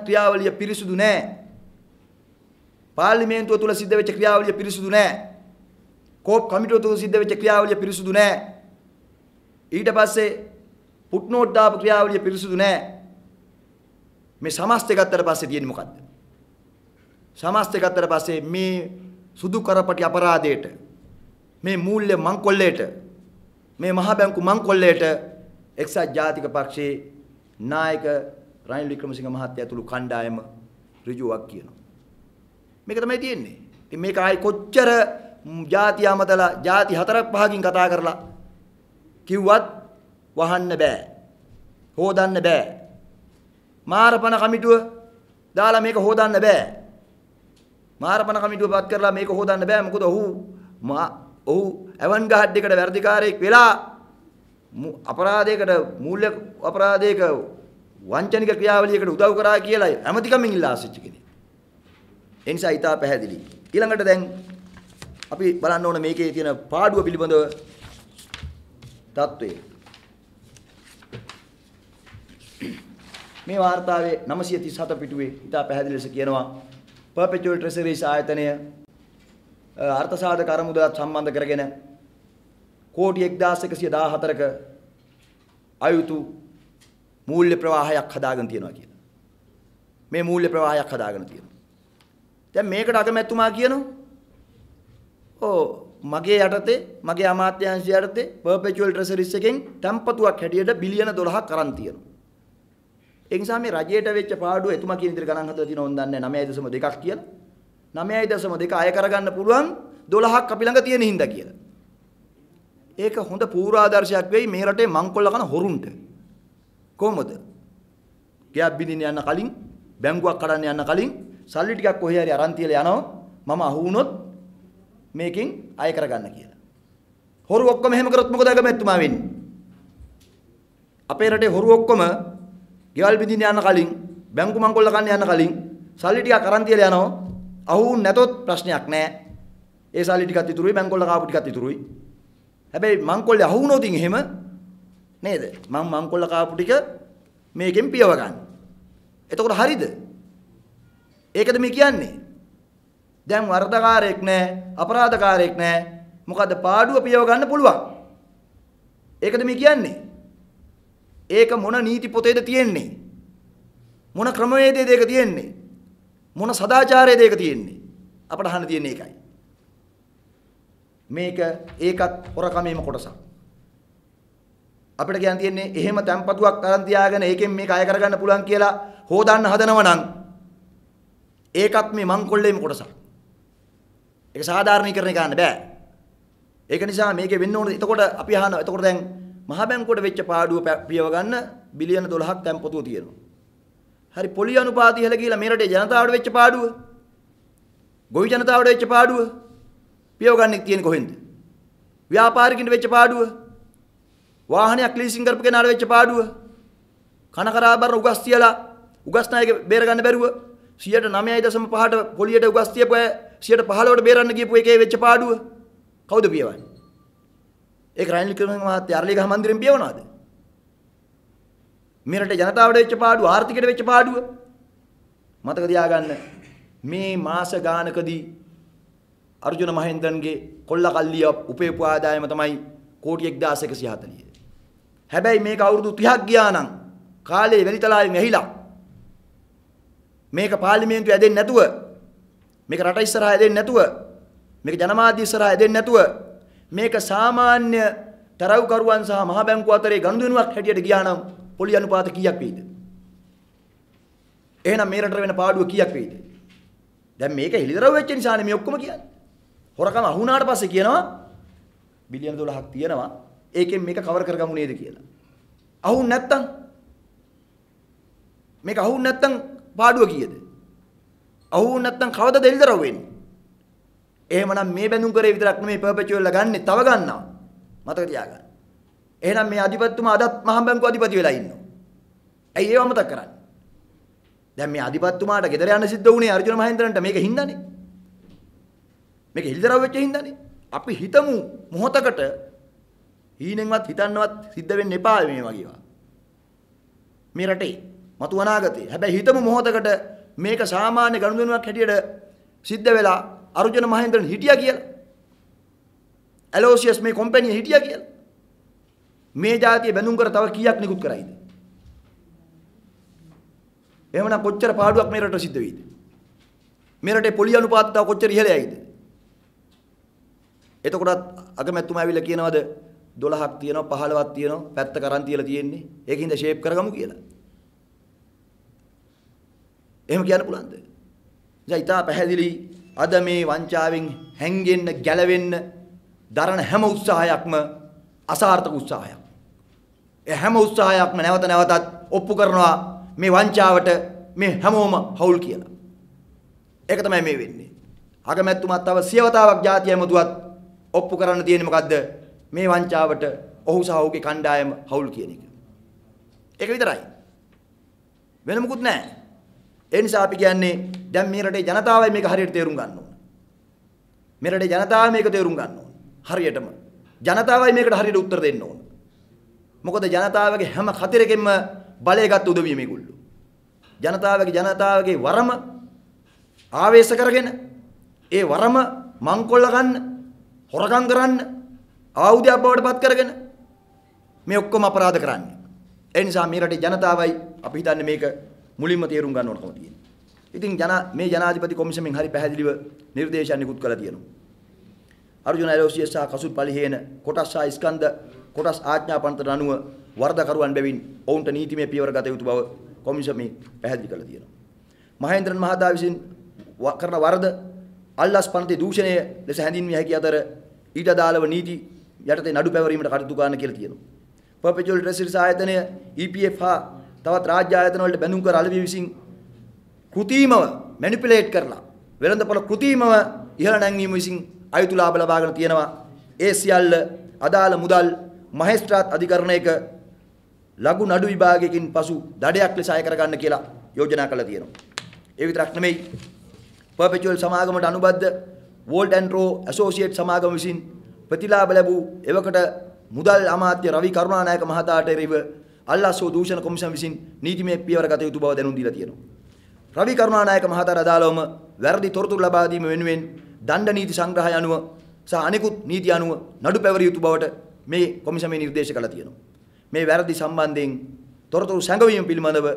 A: ක්‍රියාවලිය පිරිසුදු නෑ. පාර්ලිමේන්තුව තුල සිද්ධ වෙච්ච ක්‍රියාවලිය පිරිසුදු නෑ. කෝප් කමිටුව තුල සිද්ධ වෙච්ච ක්‍රියාවලිය පිරිසුදු නෑ. ඊට පස්සේ ෆුට්නෝට් දාපු ක්‍රියාවලිය පිරිසුදු නෑ. මේ සමස්තය ගත්තට පස්සේ තියෙන්නේ මොකද්ද? සමස්තය ගත්තට පස්සේ මේ සුදු කරපටි අපරාධයට, මේ මූල්‍ය මංකොල්ලයට, මේ මහ බැංකු මංකොල්ලයට එක්සත් ජාතික පක්ෂයේ නායක රනිල් වික්‍රමසිංහ මහත්තයා ඇතුළු කණ්ඩායම ඍජුවක් කියනවා. මේක තමයි තියෙන්නේ. ඉතින් මේක ආයි කොච්චර ಜಾති අමතලා ಜಾති 4-5කින් කතා කරලා කිව්වත් වහන්න බෑ. හොදන්න බෑ. මාරපණ කමිටුව දාලා මේක හොදන්න බෑ. මාරපණ කමිටුව පත් කරලා මේක හොදන්න බෑ. මොකද ඔහු ඇවන්ගහඩ් එකට වැඩිකාරයෙක් වෙලා අපරාධයකට මූල්‍ය අපරාධයක වංචනික ක්‍රියාවලියකට උදව් කරා කියලා ඇමතිකමින් ඉල්ලා ආසිච්ච කෙනෙක්. ඒ නිසා ඊට පැහැදිලි. ඊළඟට දැන් අපි බලන්න ඕන මේකේ තියෙන පාඩුව පිළිබඳව තත්ත්වය. මේ වාර්තාවේ 937 පිටුවේ ඉතා පැහැදිලි ලෙස කියනවා perpetual treasuries ආයතනය අර්ථ සාධක අරමුදලත් සම්බන්ධ කරගෙන කෝටි 1114ක අයුතු මූල්‍ය ප්‍රවාහයක් හදාගෙන තියෙනවා කියලා. මේ මූල්‍ය ප්‍රවාහයක් හදාගෙන තියෙනවා. දැන් මේකට අගමැතිතුමා කියනවා මගේ යටතේ මගේ අමාත්‍යාංශය යටතේ perpetual treasuries එකෙන් තම්පතුවක් හැටියට බිලියන 12ක් අරන් තියෙනවා. ඒ නිසා මේ රජයට වෙච්ච පාඩුව එතුමා කියන විදිහට ගණන් හදලා තියෙනවද දන්නේ 9.2ක් කියලා. 9.2 අය කරගන්න පුළුවන් 12ක් අපි ළඟ තියෙන හින්දා කියලා. ඒක හොඳ පූර්වාදර්ශයක් වෙයි මේ රටේ මංකොල්ල කන හොරුන්ට. කොහොමද? ගෑබ් බින්දින්න යන්න කලින් බැංකුවක් කඩන්න යන්න කලින් සල්ලි ටිකක් කොහේ හරි අරන් තියලා යනවා මම අහු වුණොත් මේකෙන් අය කරගන්න කියලා. හොරු ඔක්කොම එහෙම කරොත් මොකද අගමැතිතුමා වෙන්නේ? අපේ රටේ හොරු ඔක්කොම ගෙවල් බින්දින්න යන්න කලින් බැංකු මංකොල්ල කන්න යන්න කලින් සල්ලි ටිකක් අරන් තියලා යනවා. අහු වුණ නැතොත් ප්‍රශ්නයක් නැහැ. ඒ සල්ලි ටිකත් ඉතුරුයි බැංකොල්ල කාපු ටිකත් ඉතුරුයි. හැබැයි මංකොල්ලේ අහු වුණොත් එහෙම නේද? මං මංකොල්ල කාපු ටික මේකෙන් පියව ගන්න. එතකොට හරිද? ඒකද මේ කියන්නේ? දැන් වරදකාරයෙක් නැහැ, අපරාධකාරයෙක් නැහැ. මොකද පාඩුව පියව ගන්න පුළුවන්. ඒකද මේ කියන්නේ? ඒක මොන නීති පොතේද තියෙන්නේ? මොන ක්‍රමවේදයේද ඒක තියෙන්නේ? මොන සදාචාරයේද ඒක තියෙන්නේ? අපට අහන්න තියෙන්නේ ඒකයි. මේක ඒකත් හොරකමේම කොටසක්. අපිට කියන්න තියෙන්නේ එහෙම තැම්පතුවක් අරන් තියාගෙන ඒකෙන් මේක අය කරගන්න පුළුවන් කියලා හොදන්න හදනවා නම් ඒකත් මේ මංකොල්ලේම කොටසක්. ඒක සාධාරණීකරණය කරන්න බෑ. ඒක නිසා මේකේ වෙන්න ඕනේ. එතකොට අපි අහනවා එතකොට දැන් මහ බැංකුවට වෙච්ච පාඩුව පියව ගන්න බිලියන 12ක් තැම්පතුව තියෙනවා. හරි පොලි අනුපාතය ඉහළ ගිහලා මේ රටේ ජනතාවට වෙච්ච පාඩුව ගොවි ජනතාවට වෙච්ච පාඩුව පියව ගන්න තියෙන්නේ කොහෙන්ද? ව්‍යාපාරිකින්ට වෙච්ච පාඩුව වාහනයක් ලීසින් කරපු කෙනාට වෙච්ච පාඩුව කනකරාබර උගස් තියලා උගස් නායක බේර ගන්න බැරුව 9.5ට පොලියට උගස් තියපු අය 15ට බේරන්න ගියපු එකේ වෙච්ච පාඩුව කවුද පියවන්නේ? ඒක රනිල් වික්‍රමසිංහ මහත්තයා අරලියගහ මන්දිරෙන් පියවනවාද? මේ රටේ ජනතාවට වෙච්ච පාඩුව ආර්ථිකයට වෙච්ච පාඩුව මතක තියාගන්න. මේ මාස ගානකදී අර්ජුන මහේන්ද්‍රන්ගේ කොල්ල කල්ලිය උපයපු ආදායම තමයි කෝටි 1140. හැබැයි මේක අවුරුදු 30ක් ගියා නම් කාලේ වෙලිතලාවෙන් ඇහිලා මේක පාර්ලිමේන්තුවේ ඇදෙන්නේ නැතුව මේක රට ඉස්සරහා ඇදෙන්නේ නැතුව මේක ජනමාධ්‍ය ඉස්සරහා ඇදෙන්නේ නැතුව මේක සාමාන්‍ය තරව්කරුවන් සහ මහ බැංකුව අතරේ ගනුදෙනුවක් හැටියට ගියා නම් පොලි අනුපාත කීයක් වෙයිද? එහෙනම් මේ රටට වෙන පාඩුව කීයක් වෙයිද? දැන් මේක හෙලිදරව් වෙච්ච නිසානේ මේ ඔක්කොම කියන්නේ. හොරකම අහු වුණාට පස්සේ කියනවා බිලියන 12ක් තියෙනවා. ඒකෙන් මේක කවර් කරගමු නේද කියලා. අහු නැත්තම් මේක අහු නැත්තම් පාඩුව කීයද? අහු නැත්තම් කවදද හෙලිදරව් වෙන්නේ? එහෙමනම් මේ බැඳුම් කරේ විතරක් නෙමෙයි පර්පෙචුවල් ගන්නේ තව ගන්නවා. මතක තියාගන්න. එහෙනම් මේ අධිපතිතුමා අදත් මහ බැංකුව අධිපති වෙලා ඉන්නවා. ඇයි ඒව මතක් කරන්නේ? දැන් මේ අධිපතිතුමාට ගෙදර යන්න සිද්ධ වුණේ අර්ජුන මහේන්ද්‍රන්ට මේක හින්දානේ. මේක හිලිදරව් වෙච්ච හින්දානේ. අපි හිතමු මොහොතකට හීනෙන්වත් හිතන්නවත් සිද්ධ වෙන්න එපා මේ වගේවා. මේ රටේ මතු අනාගතේ. හැබැයි හිතමු මොහොතකට මේක සාමාන්‍ය ගනුදෙනුවක් හැටියට සිද්ධ වෙලා අර්ජුන මහේන්ද්‍රන් හිටියා කියලා. ඇලෝසියස් මේ කම්පැනි හිටියා කියලා. මේ જાතිය බැඳුම් කර තව කීයක් නිකුත් කරයිද? එහෙමනම් කොච්චර පාඩුවක් මේ රටට සිද්ධ වෙයිද? මේ රටේ පොලි අනුපාත තව කොච්චර ඉහළ යයිද? එතකොටත් අගමැතිතුමා ඇවිල්ලා කියනවාද 12ක් තියෙනවා 15ක් තියෙනවා පැත්ත කරන් තියලා තියෙන්නේ. ඒකින්ද ෂේප් කරගමු කියලා. එහෙම කියන්න පුළුවන්ද? දැන් ඉතා පැහැදිලි අද මේ වංචාවෙන් හැංගෙන්න ගැලවෙන්න දරන හැම උත්සාහයක්ම අසාර්ථක උත්සාහයක්. ඒ හැම උත්සාහයක්ම නැවත නැවතත් ඔප්පු කරනවා මේ වංචාවට මේ හැමෝම හවුල් කියලා. ඒක තමයි මේ වෙන්නේ. අගමැතිතුමාත් තව සියවතාවක් ජාතිය ඇමතුවත් ඔප්පු කරන්න තියෙන්නේ මොකද්ද? මේ වංචාවට ඔහු සහ ඔහුගේ කණ්ඩායම හවුල් කියන එක. ඒක විතරයි. වෙන මොකුත් නැහැ. ඒ නිසා අපි කියන්නේ දැන් මේ රටේ ජනතාවයි මේක හරියට තේරුම් ගන්න ඕන. මේ රටේ ජනතාව මේක තේරුම් ගන්න ඕන. හරියටම. ජනතාවයි මේකට හරියට උත්තර දෙන්න ඕන. මොකද ජනතාවගේ හැම කතරෙකින්ම බලය ගත්ත උදවිය මේගොල්ලෝ. ජනතාවගේ වරම ආවේශ කරගෙන ඒ වරම මංකොල්ල ගන්න හොරකම් කරන්න ආයුධයක් බවට පත් කරගෙන මේ ඔක්කොම අපරාධ කරන්නේ. ඒ නිසා මේ රටේ ජනතාවයි අපි හිතන්නේ මේක මුලින්ම තේරුම් ගන්න ඕනකම තියෙනවා. ඉතින් මේ ජනාධිපති කොමිසමෙන් හරි පැහැදිලිව නිර්දේශයන් නිකුත් කළා තියෙනවා. අර්ජුන ඇලෝසියස් සහ කසුල් පලිහේන කොටස් සහ ස්කන්ධ කොටස් ආඥා පන්තට අනුව වරදකරුවන් බැවින් ඔවුන්ට නීතිමය පියවර ගත යුතු බව කොමිසමේ පැහැදිලි කළා තියෙනවා. මහේන්ද්‍රන් මහතා විසින් කරන වරද අල්ලස් පන්ති දූෂණය ලෙස හැඳින්විය හැකි අතර ඊට අදාළව නීති යටතේ නඩු පැවරීමට කටයුතු කරන්න කියලා තියෙනවා. පර්පෙචුවල් ට්‍රෙසරිස් ආයතනය EPF හා තවත් රාජ්‍ය ආයතන වලට බැඳුම් කර අලෙවි විසින් කෘතිමව මැනිපියුලේට් කරලා වෙළඳපොළ කෘතිමව ඉහළ නැංවීම විසින් අයුතු ලාභ ලබාගෙන තියෙනවා. ඒ සියල්ල අදාළ මුදල් මහේස්ත්‍රාත් අධිකරණයක ලඝු නඩු විභාගයකින් පසු දඩයක් ලෙස අය කරගන්න කියලා යෝජනා කළා තියෙනවා. ඒ විතරක් නෙමෙයි පර්පෙචුවල් සමාගමට අනුබද්ධ වෝල්ට් ඇන්ඩ් රෝ ඇසෝසියේට් සමාගම විසින් ප්‍රතිලාභ ලැබූ එවකට මුදල් අමාත්‍ය රවි කරුණානායක මහතාට එරෙහිව අල්ලාසෝ දූෂණ කොමිසම විසින් නීතිමය පියවර ගත යුතු බව දැනුම් දීලා තියෙනවා. රවි කරුණානායක මහතාට අදාළවම වැරදි තොරතුරු ලබා දීම වෙනුවෙන් දණ්ඩ නීති සංග්‍රහය අනුව සහ අනෙකුත් නීති අනුව නඩු පැවරිය යුතු බවට මේ කොමිසමේ නිර්දේශ කළා තියෙනවා. මේ වැරදි සම්බන්ධයෙන් තොරතුරු සැඟවීම පිළිබඳව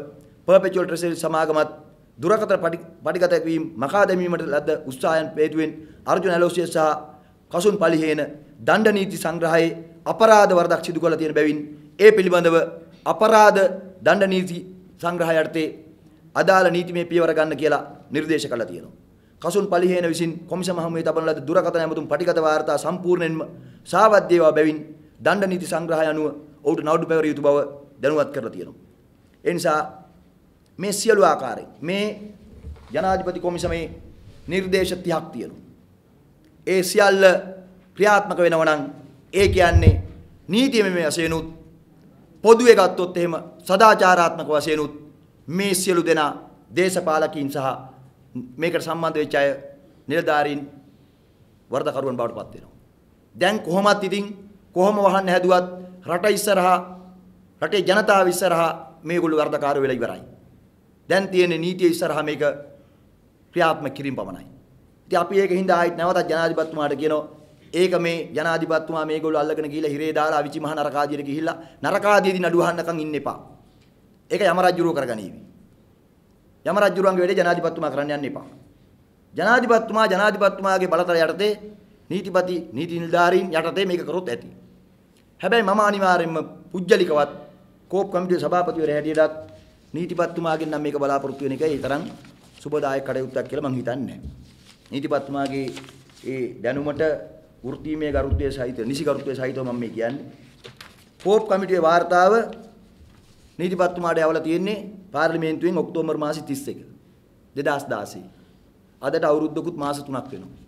A: පර්පෙචුවල් ට්‍රෙසරි සමාගමත් දුරකථන පටිගත වීම මකා දැමීමට ලද උත්සාහයන් හේතුවෙන් අර්ජුන ඇලෝසියස් සහ කසුන් පලිහේන දණ්ඩ නීති සංග්‍රහයේ අපරාධ වරදක් සිදු කළ තියෙන බැවින් ඒ පිළිබඳව අපරාධ දණ්ඩ නීති සංග්‍රහය යටතේ අදාළ නීතිමය පියවර ගන්න කියලා නිර්දේශ කළා තියෙනවා. කසුන් පලිහේන විසින් කොමිසම හමුවේ තබන ලද දුරකථන ඇමතුම් පටිගත වාර්තා සම්පූර්ණයෙන්ම සාවද්‍ය ඒවා බැවින් දණ්ඩ නීති සංග්‍රහය අනුව ඔහුට නඩු පැවරිය යුතු බව දැනුවත් කරලා තියෙනවා. ඒ නිසා මේ සියලු ආකාරයෙන් මේ ජනාධිපති කොමිසමේ නිර්දේශ 30ක් තියෙනවා. ඒ සියල්ල ක්‍රියාත්මක වෙනවා නම් ඒ කියන්නේ නීතියමය වශයෙන් උත් පොදුවේ ගත්තොත් එහෙම සදාචාරාත්මක වශයෙන් උත් මේ සියලු දෙනා දේශපාලකීන් සහ මේකට සම්බන්ධ වෙච්ච අය නිලධාරීන් වරදකරුවන් බවට පත් වෙනවා. දැන් කොහොමත් ඉතින් කොහොම වහන්න හැදුවත් රට ඉස්සරහා රටේ ජනතාව ඉස්සරහා මේගොල්ලෝ වරදකාරයෝ වෙලා ඉවරයි. දැන් තියෙන නීතිය ඉස්සරහා මේක ක්‍රියාත්මක කිරීම පමණයි. ඉතින් අපි ඒක හින්දා ආයිත් නැවතත් ජනාධිපතිතුමාට කියනවා ඒක මේ ජනාධිපතිතුමා මේගොල්ලෝ අල්ලගෙන ගිහිල්ලා හිරේ දාලා අවිචි මහ නරකාදියට ගිහිල්ලා නරකාදියේදී නඩු අහන්නකම් ඉන්න එපා. ඒක යම රජුරෝ කරගනීවි. යම රජුරුවන්ගේ වැඩේ ජනාධිපතිතුමා කරන්න යන්න එපා. ජනාධිපතිතුමාගේ බලතල යටතේ නීති නිලධාරීන් යටතේ මේක කරොත් ඇති. හැබැයි මම අනිවාර්යයෙන්ම පුජ්‍යලිකවත් කෝප් කමිටුවේ සභාපතිවරයා හැටියටත් නීතිපතිතුමාගෙන් නම් මේක බලාපොරොත්තු වෙන එකයි ඒ තරම් සුබදායක කටයුත්තක් කියලා මම හිතන්නේ නැහැ. නීතිපතිතුමාගේ ඒ දැනුමට වෘත්තීමය ගරුත්වයේ සහිත නිසි ගරුත්වයේ සහිතව මම මේ කියන්නේ. කෝප් කමිටුවේ වාර්තාව නීතිපතිතුමාට යවලා තියෙන්නේ පාර්ලිමේන්තුවෙන් ඔක්තෝබර් මාසේ 31 2016. අදට අවුරුද්දකුත් මාස 3ක් වෙනවා.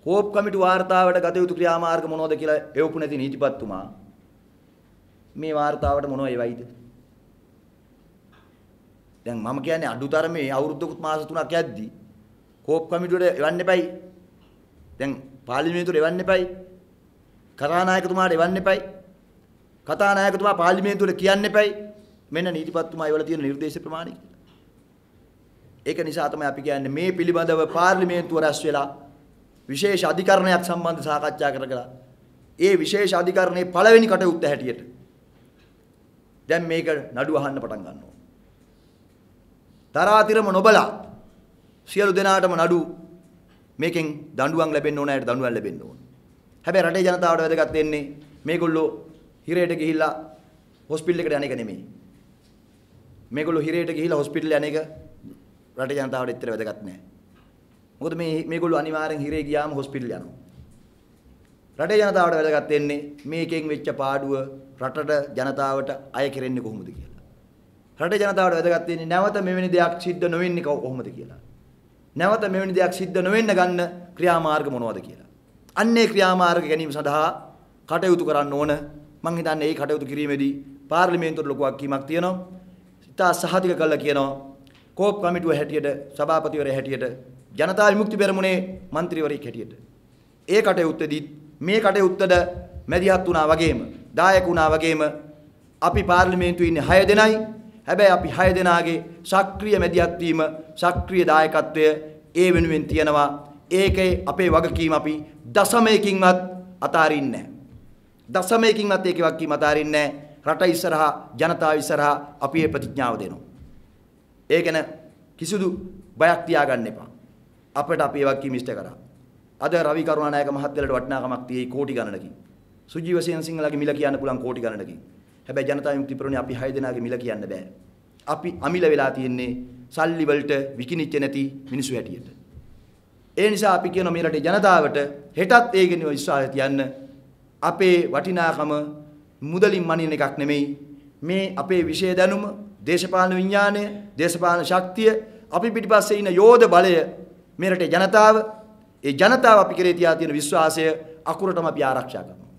A: කෝප් කමිටු වාර්තාවට ගත යුතු ක්‍රියාමාර්ග මොනවද කියලා එවපු නැති නීතිපතිතුමා මේ වාර්තාවට මොනව එවයිද? දැන් මම කියන්නේ අඩුතරමේ අවුරුද්දකුත් මාස 3ක් යද්දි කෝප් කමිටුවට එවන්න එපයි. දැන් පාර්ලිමේන්තුවට එවන්න එපයි. කතානායකතුමාට එවන්න එපයි. කතානායකතුමා පාර්ලිමේන්තුවට කියන්න එපයි. මෙන්න නීතිපතිතුමා එවලා තියෙන නිර්දේශ ප්‍රමාණය. ඒක නිසා තමයි අපි කියන්නේ මේ පිළිබඳව පාර්ලිමේන්තුව රැස් වෙලා විශේෂ අධිකරණයක් සම්බන්ධ සාකච්ඡා කරලා ඒ විශේෂ අධිකරණයේ පළවෙනි කටයුත්ත හැටියට දැන් මේක නඩු අහන්න පටන් ගන්නවා. තරාතිරම නොබලා සියලු දෙනාටම නඩු මේකෙන් දඬුවම් ලැබෙන්න ඕන අයට දඬුවම් ලැබෙන්න ඕන. හැබැයි රටේ ජනතාවට වැදගත් වෙන්නේ මේගොල්ලෝ හිරේට ගිහිල්ලා හොස්පිටල් එකට යන එක නෙමෙයි. මේගොල්ලෝ හිරේට ගිහිල්ලා හොස්පිටල් යන එක රටේ ජනතාවට ඇත්තට වැදගත් නෑ. මොකද මේගොල්ලෝ අනිවාර්යෙන් හිරේ ගියාම හොස්පිටල් යනවා. රටේ ජනතාවට වැදගත් වෙන්නේ මේකෙන් වෙච්ච පාඩුව රටට ජනතාවට අය කෙරෙන්නේ කොහොමද කියලා. රටේ ජනතාවට වැදගත් වෙන්නේ නැවත මෙවැනි දෙයක් සිද්ධ නොවෙන්නේ කොහොමද කියලා. නැවත මෙවැනි දෙයක් සිද්ධ නොවෙන්න ගන්න ක්‍රියාමාර්ග මොනවද කියලා. අන්නේ ක්‍රියාමාර්ග ගැනීම සඳහා කටයුතු කරන්න ඕන. මම හිතන්නේ මේ කටයුතු කිරීමේදී පාර්ලිමේන්තුවට ලොකු වගකීමක් තියෙනවා. ඉතා සහතික කළා කියනවා. කෝප් කමිටුව හැටියට සභාපතිවරයා හැටියට ජනතා විමුක්ති පෙරමුණේ മന്ത്രിවරයෙක් හැටියට ඒ කටයුත්තේදී මේ කටයුත්තට මැදිහත් වුණා වගේම දායක වුණා වගේම අපි පාර්ලිමේන්තුවේ ඉන්නේ 6 දෙනයි හැබැයි අපි 6 දෙනාගේ සක්‍රීය මැදිහත් වීම, සක්‍රීය දායකත්වය ඒ වෙනුවෙන් තියනවා. ඒකේ අපේ වගකීම අපි දශමයකින්වත් අතාරින්නේ නැහැ. දශමයකින්වත් ඒකේ වගකීම අතාරින්නේ නැහැ. රට ඉස්සරහා, ජනතාව ඉස්සරහා අපි මේ ප්‍රතිඥාව දෙනවා. ඒ ගැන කිසිදු බයක් තියාගන්න එපා. අපිට අපි ඒ වගකීම ඉෂ්ට කරා. අද රවි කරුණානායක මහත්තයාට වටිනාකමක් තියෙයි කෝටි ගණනකින්. සුජීව සේනසිංහලගේ මිල කියන්න පුළුවන් කෝටි ගණනකින්. හැබැයි ජනතා විමුක්ති පෙරමුණේ අපි 6 දෙනාගේ මිල කියන්න බෑ. අපි අමිල වෙලා තියෙන්නේ සල්ලි වලට විකිනිච්ච නැති මිනිස්සු හැටියට. ඒ නිසා අපි කියන මේ රටේ ජනතාවට හෙටත් ඒ ගැන විශ්වාසය තියන්න. අපේ වටිනාකම මුදලින් මනින එකක් නෙමෙයි. මේ අපේ විශේෂ දැනුම, දේශපාලන විඥානය, දේශපාලන ශක්තිය, අපි පිටිපස්සේ ඉන්න යෝධ බලය, මේ රටේ ජනතාව, ඒ ජනතාව අපි කෙරේ තියා තියෙන විශ්වාසය අකුරටම අපි ආරක්ෂා කරනවා.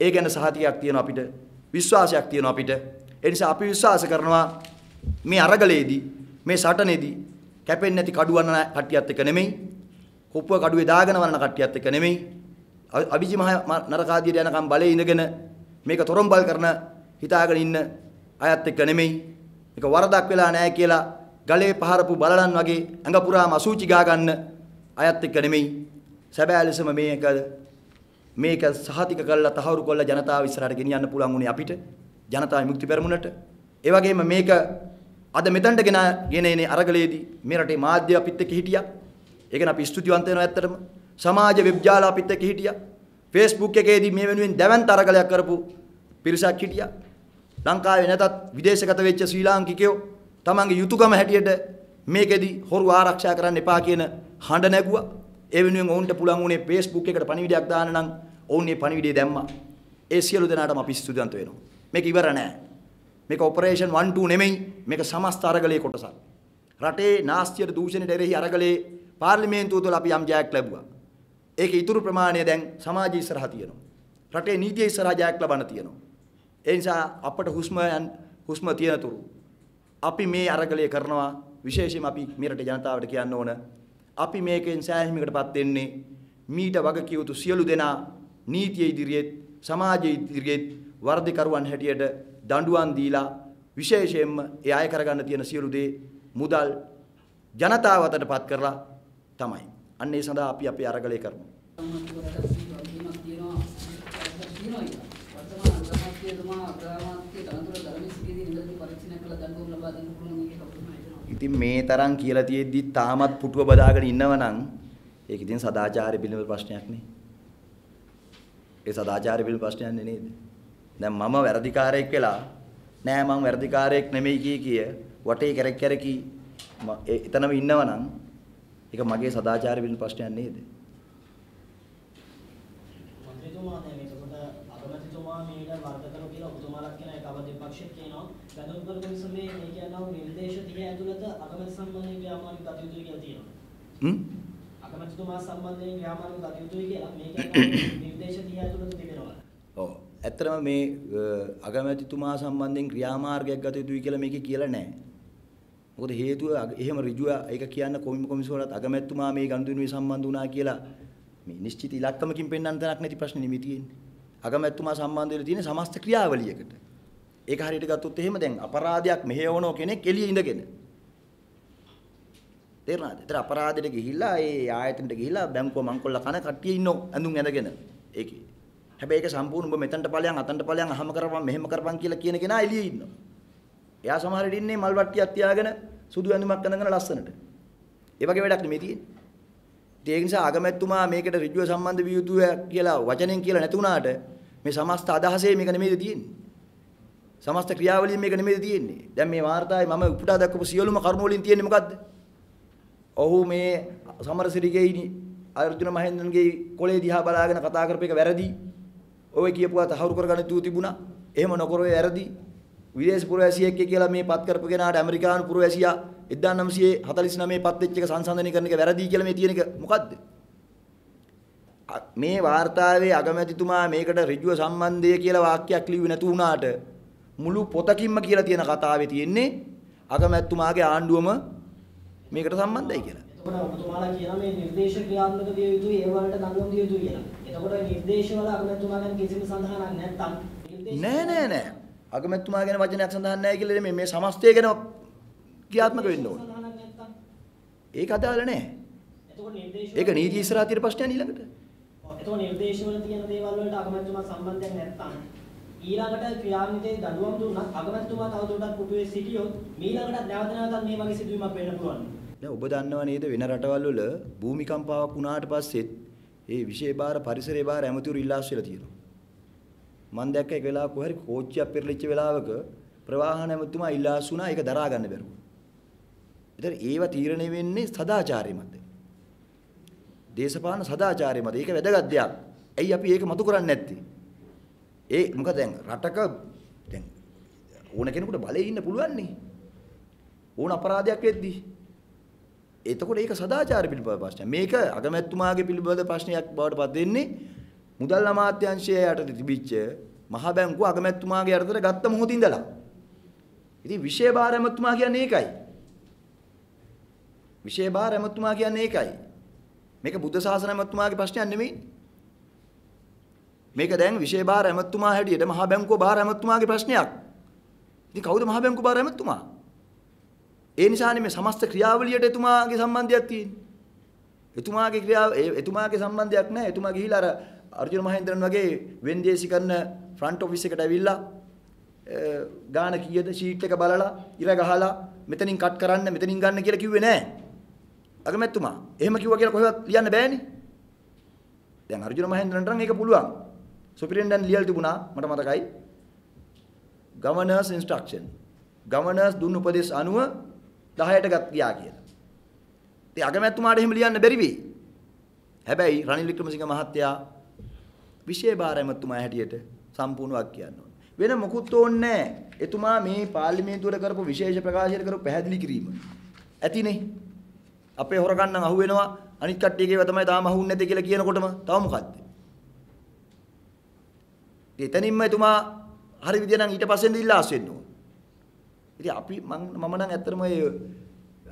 A: ඒ ගැන සහතිකයක් තියෙනවා අපිට, විශ්වාසයක් තියෙනවා අපිට. ඒ නිසා අපි විශ්වාස කරනවා මේ අරගලයේදී, මේ සටනේදී කැපෙන්නේ නැති කඩුවන කට්ටියත් එක නෙමෙයි, කොප්පුව කඩුවේ දාගෙන වරන කට්ටියත් එක නෙමෙයි, අවිජි මහ නරකාදියට යනකම් බලේ ඉඳගෙන මේක තොරම්බල් කරන හිතාගෙන ඉන්න අයත් එක්ක නෙමෙයි. මේක වරදක් වෙලා නැහැ කියලා ගලේ පහරපු බලලන් වගේ ඇඟ පුරාම අසුචි ගා ගන්න අයත් එක්ක නෙමෙයි. සැබෑ ලෙසම මේක සහතික කරලා තහවුරු කරලා ජනතාව ඉස්සරහට ගෙනියන්න පුළුවන් උනේ අපිට, ජනතා විමුක්ති පෙරමුණට. ඒ වගේම මේක අද මෙතනට ගෙන අරගලයේදී මේ රටේ මාධ්‍ය අපිත් එක්ක හිටියා. ඒක න අපි ස්තුතිවන්ත වෙනවා ඇත්තටම. සමාජ වෙබ් ජාල අපිත් එක්ක හිටියා. Facebook එකේදී මේ වෙනුවෙන් දැවැන්ත අරගලයක් කරපු පිරිසක් හිටියා. ලංකාවේ නැතත් විදේශගත වෙච්ච ශ්‍රී ලාංකිකයෝ තමන්ගේ යුතුයකම හැටියට මේකෙදි හොරු ආරක්ෂා කරන්න එපා කියන හඬ නැගුවා. ඒ වෙනුවෙන් ඔවුන්ට පුළුවන් වුණේ Facebook එකට පණිවිඩයක් දාන්න නම් ඔවුන් මේ පණිවිඩය දැම්මා. ඒ සියලු දෙනාටම අපි ස්තුතිවන්ත වෙනවා. මේක ඉවර නෑ. මේක ඔපරේෂන් 1 2 නෙමෙයි. මේක සමස්ත අරගලයේ කොටසක්. රටේ නාස්තියට දූෂණයට එරෙහි අරගලයේ පාර්ලිමේන්තුව තුළ අපි යම් ජයක් ලැබුවා. ඒකේ ඉතුරු ප්‍රමාණය දැන් සමාජය ඉස්සරහා තියෙනවා. රටේ නීතිය ඉස්සරහා ජයක් ලබන්න තියෙනවා. ඒ නිසා අපට හුස්ම තියෙන තුරු අපි මේ අරගලය කරනවා. විශේෂයෙන්ම අපි මේ රටේ ජනතාවට කියන්න ඕන, අපි මේකෙන් සෑහීමකටපත් වෙන්නේ මීට වගකිය යුතු සියලු දෙනා නීතිය ඉදිරියේ, සමාජයේ ඉදිරියේ වර්ධකරුවන් හැටියට දඬුවම් දීලා විශේෂයෙන්ම ඒ අය කරගන්න තියෙන සියලු දේ මුදල් ජනතාව අතටපත් කරලා තමයි. අන්න ඒ සඳහා අපි අපේ අරගලය කරනවා. ඉතින් මේ තරම් කියලා තියෙද්දි තාමත් පුටුව බදාගෙන ඉන්නවනම් ඒක ඉතින් සදාචාරය පිළිබඳ ප්‍රශ්නයක් නේ. ඒ සදාචාරය පිළිබඳ ප්‍රශ්නයක් නේද? දැන් මම වැරදිකාරයෙක් වෙලා නෑ, මම වැරදිකාරයෙක් නෙමෙයි කිය වටේ කැරකි එතනම ඉන්නවනම් ඒක මගේ සදාචාරය පිළිබඳ ප්‍රශ්නයක් නේද?
B: මන්ත්‍රීතුමා දැන් මේකට අගමැතිතුමා මේක වර්ධ කරනවා කියලා ඔබතුමාලක් කියන එක අවදි පක්ෂයක් කියනවා. බැඳුම් කරපු සමයේ මේ කියනවා නිර්දේශ 30 ඇතුළත අගමැති සම්බන්ධයෙන් ක්‍රියාමාර්ග ගත යුතුයි කියලා තියෙනවා. අගමැතිතුමා සම්බන්ධයෙන් ක්‍රියාමාර්ග ගත යුතුයි කියලා මේ කියනවා නිර්දේශ 30 ඇතුළත තිබෙනවා. ඔව්.
A: ඇත්තටම මේ අගමැතිතුමා සම්බන්ධයෙන් ක්‍රියාමාර්ගයක් ගත යුතුයි කියලා මේකේ කියලා නැහැ. මොකද හේතුව එහෙම ඍජුව ඒක කියන්න කොමිසමට අගමැතිතුමා මේ ගනුදෙනුවේ සම්බන්ධ වුණා කියලා මේ නිශ්චිත ඉලක්කමකින් පෙන්වන්න තැනක් නැති ප්‍රශ්නේ නෙමෙයි තියෙන්නේ. අගමැතිතුමා සම්බන්ධ වෙලා තියෙන සමස්ත ක්‍රියාවලියකට. ඒක හරියට ගත්තොත් එහෙම දැන් අපරාධයක් මෙහෙවනෝ කෙනෙක් එළියේ ඉඳගෙන. තේරුණාද? ඒතර අපරාධෙට ගිහිල්ලා ඒ ආයතනට ගිහිල්ලා බැංකුව මංකොල්ල කන කට්ටිය ඉන්නෝ ඇඳුම් ඇඳගෙන. ඒකේ. හැබැයි ඒක සම්පූර්ණ ඔබ මෙතනට ඵලයන් අතනට ඵලයන් අහම කරපන් මෙහෙම කරපන් කියලා කියන කෙනා එළියේ ඉන්නවා. එයා සමහර විට ඉන්නේ මල් වට්ටියක් තියාගෙන සුදු ඇඳුමක් අඳගෙන ලස්සනට. ඒ වගේ වැඩක් නෙමෙයි තියෙන්නේ. ඒ නිසා අගමැතිතුමා මේකට ඍජුව සම්බන්ධ විය යුතුය කියලා වචනෙන් කියලා නැති වුණාට මේ සමස්ත අදහසේ මේක නෙමෙයිද තියෙන්නේ. සමස්ත ක්‍රියාවලියෙන් මේක නෙමෙයිද තියෙන්නේ. දැන් මේ වාර්තාවේ මම උපුටා දක්වපු සියලුම කරුණු වලින් තියෙන්නේ මොකද්ද? ඔහු මේ සමරසිරිගේ අර්ජුන මහෙන්ද්‍රන්ගේ කොලේ දිහා බලාගෙන කතා කරපු එක වැරදි. ඔය කියපුවා තහවුරු කරගන්න තිබුණා. එහෙම නොකරේ වැරදි. විදේශ පුරවැසියෙක් කියලා මේ පත් කරපු කෙනාට ඇමරිකානු පුරවැසියා 1949 පත් වෙච්ච එක සංසන්දනය කරන එක වැරදි කියලා මේ තියෙන එක මොකද්ද? මේ වාර්තාවේ අගමැතිතුමා මේකට ඍජුව සම්බන්ධය කියලා වාක්‍යයක් ලිව්වේ නැතු වුණාට මුළු පොතකින්ම කියලා තියෙන කතාවේ තියෙන්නේ අගමැතිතුමාගේ ආණ්ඩුවම මේකට සම්බන්ධයි කියලා.
B: එතකොට ඔබතුමාලා කියන මේ නිර්දේශ ක්‍රියාත්මක විය යුතුයි ඒ වලට දඬුවම් දිය යුතුයි කියලා. එතකොට නිර්දේශ වල අගමැතිතුමා ගැන කිසිම සඳහනක් නැත්තම්
A: නෑ අගමැතිතුමා ගැන වචනයක් සඳහන් නැහැ කියලා මේ සමස්තය ගැන ක්‍රියාත්මක වෙන්න ඕන. ඒක අදාළ නැහැ.
B: එතකොට නිර්දේශ
A: ඒක නීති ඉස්සරහා තියෙන ප්‍රශ්නයක් ඊළඟට.
B: එතකොට නිර්දේශ වල තියෙන දේවල් වලට අගමැතිතුමා සම්බන්ධයක් නැත්නම් ඊළඟට ක්‍රියාන්විතයේ දඬුවම් දුන්නත් අගමැතිතුමා තවදුරටත් පුටුවේ සිටියොත් ඊළඟට නැවත නැවතත් මේ වගේ සිදුවීමක් වෙන්න පුළුවන්.
A: දැන් ඔබ දන්නව නේද වෙන රටවල් වල භූමිකම්පාවක් වුණාට පස්සෙත් ඒ විශේෂ බාර පරිසරයේ බාර ඇමතිවරු ඉල්ලාස් වෙලා තියෙනවා. මම දැක්ක එක වෙලාවක කොහරි කෝච්චියක් පෙරලිච්ච වෙලාවක ප්‍රවාහන ඇමතිතුමා ඉල්ලාස් වුණා ඒක දරා ගන්න බැරුව. ඒතර ඒව තීරණය වෙන්නේ සදාචාරය මත. දේශපාලන සදාචාරය මත. ඒක වැදගත් දෙයක්. ඇයි අපි ඒක මතු කරන්නේ නැත්තේ? ඒ මොකද දැන් රටක දැන් ඕන කෙනෙකුට බලේ ඉන්න පුළුවන් නේ. ඕන අපරාධයක් වෙද්දී. එතකොට ඒක සදාචාර පිළිබඳ ප්‍රශ්නයක්. මේක අගමැතිතුමාගේ පිළිබඳ ප්‍රශ්නයක් බවට පත් වෙන්නේ මුදල් අමාත්‍යාංශයේ යටතේ තිබිච්ච මහ බැංකුව අගමැතිතුමාගේ යටතට ගත්ත මොහොතින් ඉඳලා. ඉතින් විශේෂ බාර ඇමතිතුමා කියන්නේ ඒකයි. විශේෂ බාර ඇමතිතුමා කියන්නේ ඒකයි. මේක බුද්ධ ශාසන ඇමතිතුමාගේ ප්‍රශ්නයක් නෙමෙයි. මේක දැන් විශේෂ බාර ඇමතිතුමා හැටියට මහ බැංකුව බාර ඇමතිතුමාගේ ප්‍රශ්නයක්. ඉතින් කවුද මහ බැංකුව බාර ඇමතිතුමා? ඒ නිසානේ මේ සමස්ත ක්‍රියාවලියට එතුමාගේ සම්බන්ධයක් තියෙන්නේ. එතුමාගේ එතුමාගේ සම්බන්ධයක් නැහැ. එතුමා ගිහිලා අර අර්ජුන මහේන්ද්‍රන් වගේ වෙන්දේසි කරන ෆ්‍රන්ට් ඔෆිස් එකට ඇවිල්ලා ගාන කීයද ෂීට් එක බලලා ඉර ගහලා මෙතනින් කට් කරන්න මෙතනින් ගන්න කියලා කිව්වේ නැහැ. අගමැතිතුමා එහෙම කිව්වා කියලා කොහෙවත් ලියන්න බෑනේ. දැන් අර්ජුන මහේන්ද්‍රන්ට නම් ඒක පුළුවන්. සුපිරින්ටෙන්ඩන්ට් ලියලා තිබුණා මට මතකයි. ගවර්නර්ස් ඉන්ස්ට්‍රක්ෂන්. ගවර්නර්ස් දුන්න උපදෙස් අනුව 10ට ගියා කියලා. ඉතින් අගමැතිතුමාට එහෙම ලියන්න බැරි වෙයි. හැබැයි රනිල් වික්‍රමසිංහ මහත්තයා විශේෂ බාර ඇමතිතුමා හැටියට සම්පූර්ණවක් කියන්න ඕන. වෙන මොකුත් ඕනේ නැහැ. එතුමා මේ පාර්ලිමේන්තුවට කරපු විශේෂ ප්‍රකාශයට කරපු පැහැදිලි කිරීම. ඇතිනේ. අපේ හොරකම් අහු වෙනවා. අනිත් කට්ටියගේව තමයි තාම අහුන්නේ නැති කියලා කියනකොටම තව මොකද්ද? එතනින්ම එතුමා හරි විදිය නම් ඊට පස්සෙන්ද ඉල්ලාස් වෙන්න ඕන. ඉතින් අපි මම නම් ඇත්තටම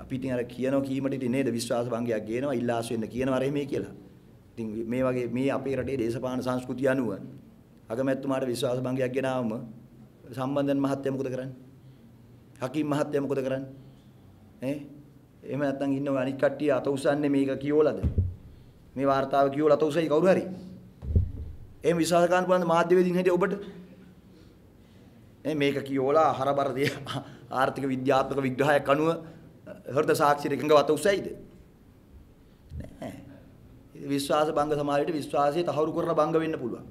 A: අපි ඉතින් අර කියනවා කීමට ඉතින් නේද විශ්වාස භංගයක් ගේනවා ඉල්ලාස් වෙන්න කියනවා අර මේ කියලා. ඉතින් මේ වගේ මේ අපේ රටේ දේශපාලන සංස්කෘතිය අනුව අගමැතිතුමාට විශ්වාස භංගයක් ගෙනාවම සම්බන්ධන් මහත්තයා මොකද කරන්නේ? හකීම් මහත්තයා මොකද කරන්නේ? එහෙම නැත්නම් ඉන්නව අනිත් කට්ටිය අත උසන්නේ මේක කියවලද? මේ වார்த்தාව කියවලා අත උසයි කවුරු හරි? එහෙම විශ්වාස කරන්න පුළුවන් මාධ්‍යවේදීන් හිටිය ඔබට? මේක කියවලා හරබර දේ ආර්ථික විද්‍යාත්මක විග්‍රහයක් අනුව හෘද සාක්ෂියට එකඟව අත උසයිද? නෑ. විශ්වාස භංග සමාජයට විශ්වාසය තහවුරු කරලා භංග වෙන්න පුළුවන්.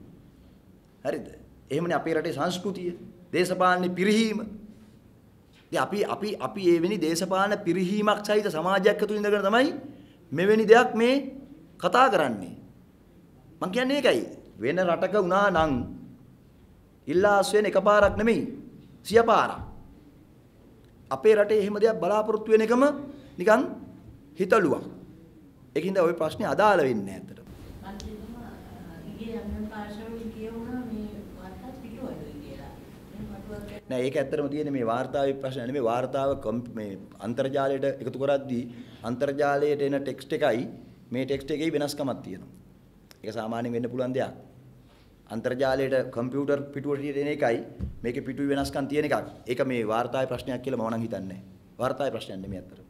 A: හරිද? එහෙමනේ අපේ රටේ සංස්කෘතිය, දේශපාලන පිරිහීම. ඉතින් අපි එවැනි දේශපාලන පිරිහීමක් සහිත සමාජයක් ඇතුළේ ඉඳගෙන තමයි මෙවැනි දෙයක් මේ කතා කරන්නේ. මං කියන්නේ ඒකයි. වෙන රටක වුණා නම් ඉල්ලාස් වෙන එකපාරක් නෙමෙයි 100 පාරක්. අපේ රටේ එහෙම දෙයක් බලාපොරොත්තු වෙන එකම නිකන් හිතලුවක්. ඒකින්ද ওই ප්‍රශ්නේ අදාළ වෙන්නේ නැහැ ඇත්තට. නෑ ඒක ඇත්තටම තියෙන්නේ මේ වාර්තාවේ ප්‍රශ්න නෙමෙයි වාර්තාව මේ අන්තර්ජාලයට එකතු කරද්දී අන්තර්ජාලයට එන ටෙක්ස්ට් එකයි මේ ටෙක්ස්ට් එකේ වෙනස්කමක් තියෙනවා. ඒක සාමාන්‍යයෙන් වෙන්න පුළුවන් දෙයක්. අන්තර්ජාලයට කම්පියුටර් පිටුවට එන එකයි මේකේ පිටුවේ වෙනස්කම් තියෙන එකක්. ඒක මේ වාර්තාවේ ප්‍රශ්නයක් කියලා මම නම් හිතන්නේ නැහැ. වාර්තාවේ ප්‍රශ්නයක් නෙමෙයි අතට.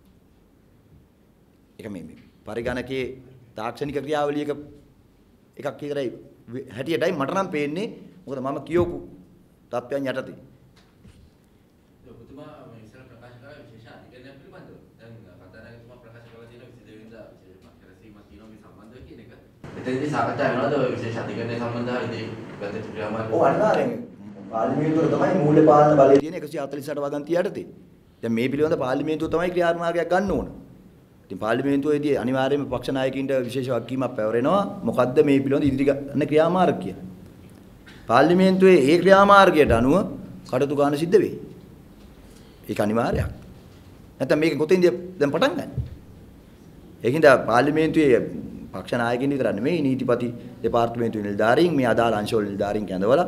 A: ඒක මේ පරිගණකයේ තාක්ෂණික ක්‍රියාවලියක එකක් විතරයි හැටියටයි මට නම් පේන්නේ. මොකද මම කියවපු තත්ත්වයන් යටතේ.
C: ඔබතුමා මේ ඉස්සර ප්‍රකාශ කළා විශේෂ අධිකරණයක් පිළිබඳව. දැන් කතානායකතුමා ප්‍රකාශ කළා තියෙනවා 22 වෙනිදා විශේෂ රැසීමක් තියෙනවා මේ සම්බන්ධව කියන එක. එතනදී සාකච්ඡා වෙනවද ඔය විශේෂ අධිකරණය සම්බන්ධව ඉතින් ගත ක්‍රියාමාර්ග?
A: ඔව් අනිවාර්යෙන්. පාර්ලිමේන්තුවේ තමයි මූල්‍ය පාලන බලය තියෙන 148 වගන්තිය යටතේ. දැන් මේ පිළිබඳ පාර්ලිමේන්තුව තමයි ක්‍රියාමාර්ගයක් ගන්න ඕන. ඉතින් පාර්ලිමේන්තුවේදී අනිවාර්යයෙන්ම පක්ෂ නායකින්ට විශේෂ වගකීමක් පැවරෙනවා. මොකද්ද මේ පිළිබඳ ඉදිරි ගන්න ක්‍රියාමාර්ග කියලා. පාර්ලිමේන්තුවේ ඒ ක්‍රියාමාර්ගයට අනුව කටයුතු ගන්න සිද්ධ වෙයි. ඒක අනිවාර්යයක්. නැත්නම් මේක කොතෙන්ද දැන් පටන් ගන්න? ඒකින්ද පාර්ලිමේන්තුවේ පක්ෂ නායකින් විතර නෙමෙයි නීතිපති දෙපාර්තමේන්තුවේ නිලධාරීන් මේ අදාළ අංශවල නිලධාරීන් කැඳවලා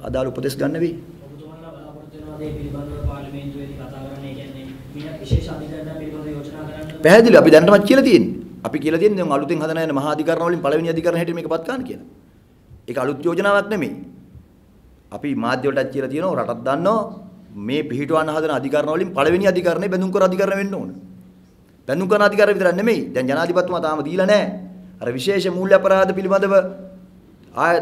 A: අදාළ උපදෙස් ගන්න වෙයි.
B: ඔබතුමාලා බලාපොරොත්තු වෙනවා මේ පිළිබඳව පාර්ලිමේන්තුවේදී කතා කරන්නේ කියන්නේ මිනිහ විශේෂ අධිකරණ පිළිබඳව යෝජනා කරන්න.
A: පැහැදිලි අපි දැනටමත් කියලා තියෙන්නේ. අපි කියලා තියෙන්නේ දැන් අලුතෙන් හදන යන මහා අධිකරණ වලින් පළවෙනි අධිකරණ හැටියට මේක පත් ගන්න කියලා. ඒක අලුත් යෝජනාවක් නෙමෙයි. අපි මාධ්‍ය වලට කියලා තියෙනවා රටක් දන්නවා මේ පිහිටවන්න හදන අධිකරණ වලින් පළවෙනි අධිකරණය බැඳුම් කර අධිකරණ වෙන්න ඕන. බැඳුම් කරන අධිකාරිය විතරක් නෙමෙයි. දැන් ජනාධිපතිතුමා තාම දීලා නැහැ. අර විශේෂ මූල්‍ය අපරාධ පිළිබඳව ආය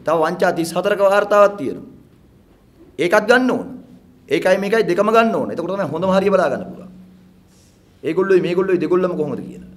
A: තව වංචා 34ක වාර්තාවක් තියෙනවා. ඒකත් ගන්න ඕන. ඒකයි මේකයි දෙකම ගන්න ඕන. එතකොට තමයි හොඳම හරිය බලා ගන්න පුළුවන්. ඒගොල්ලෝයි මේගොල්ලෝයි දෙගොල්ලම කොහොමද කියලා.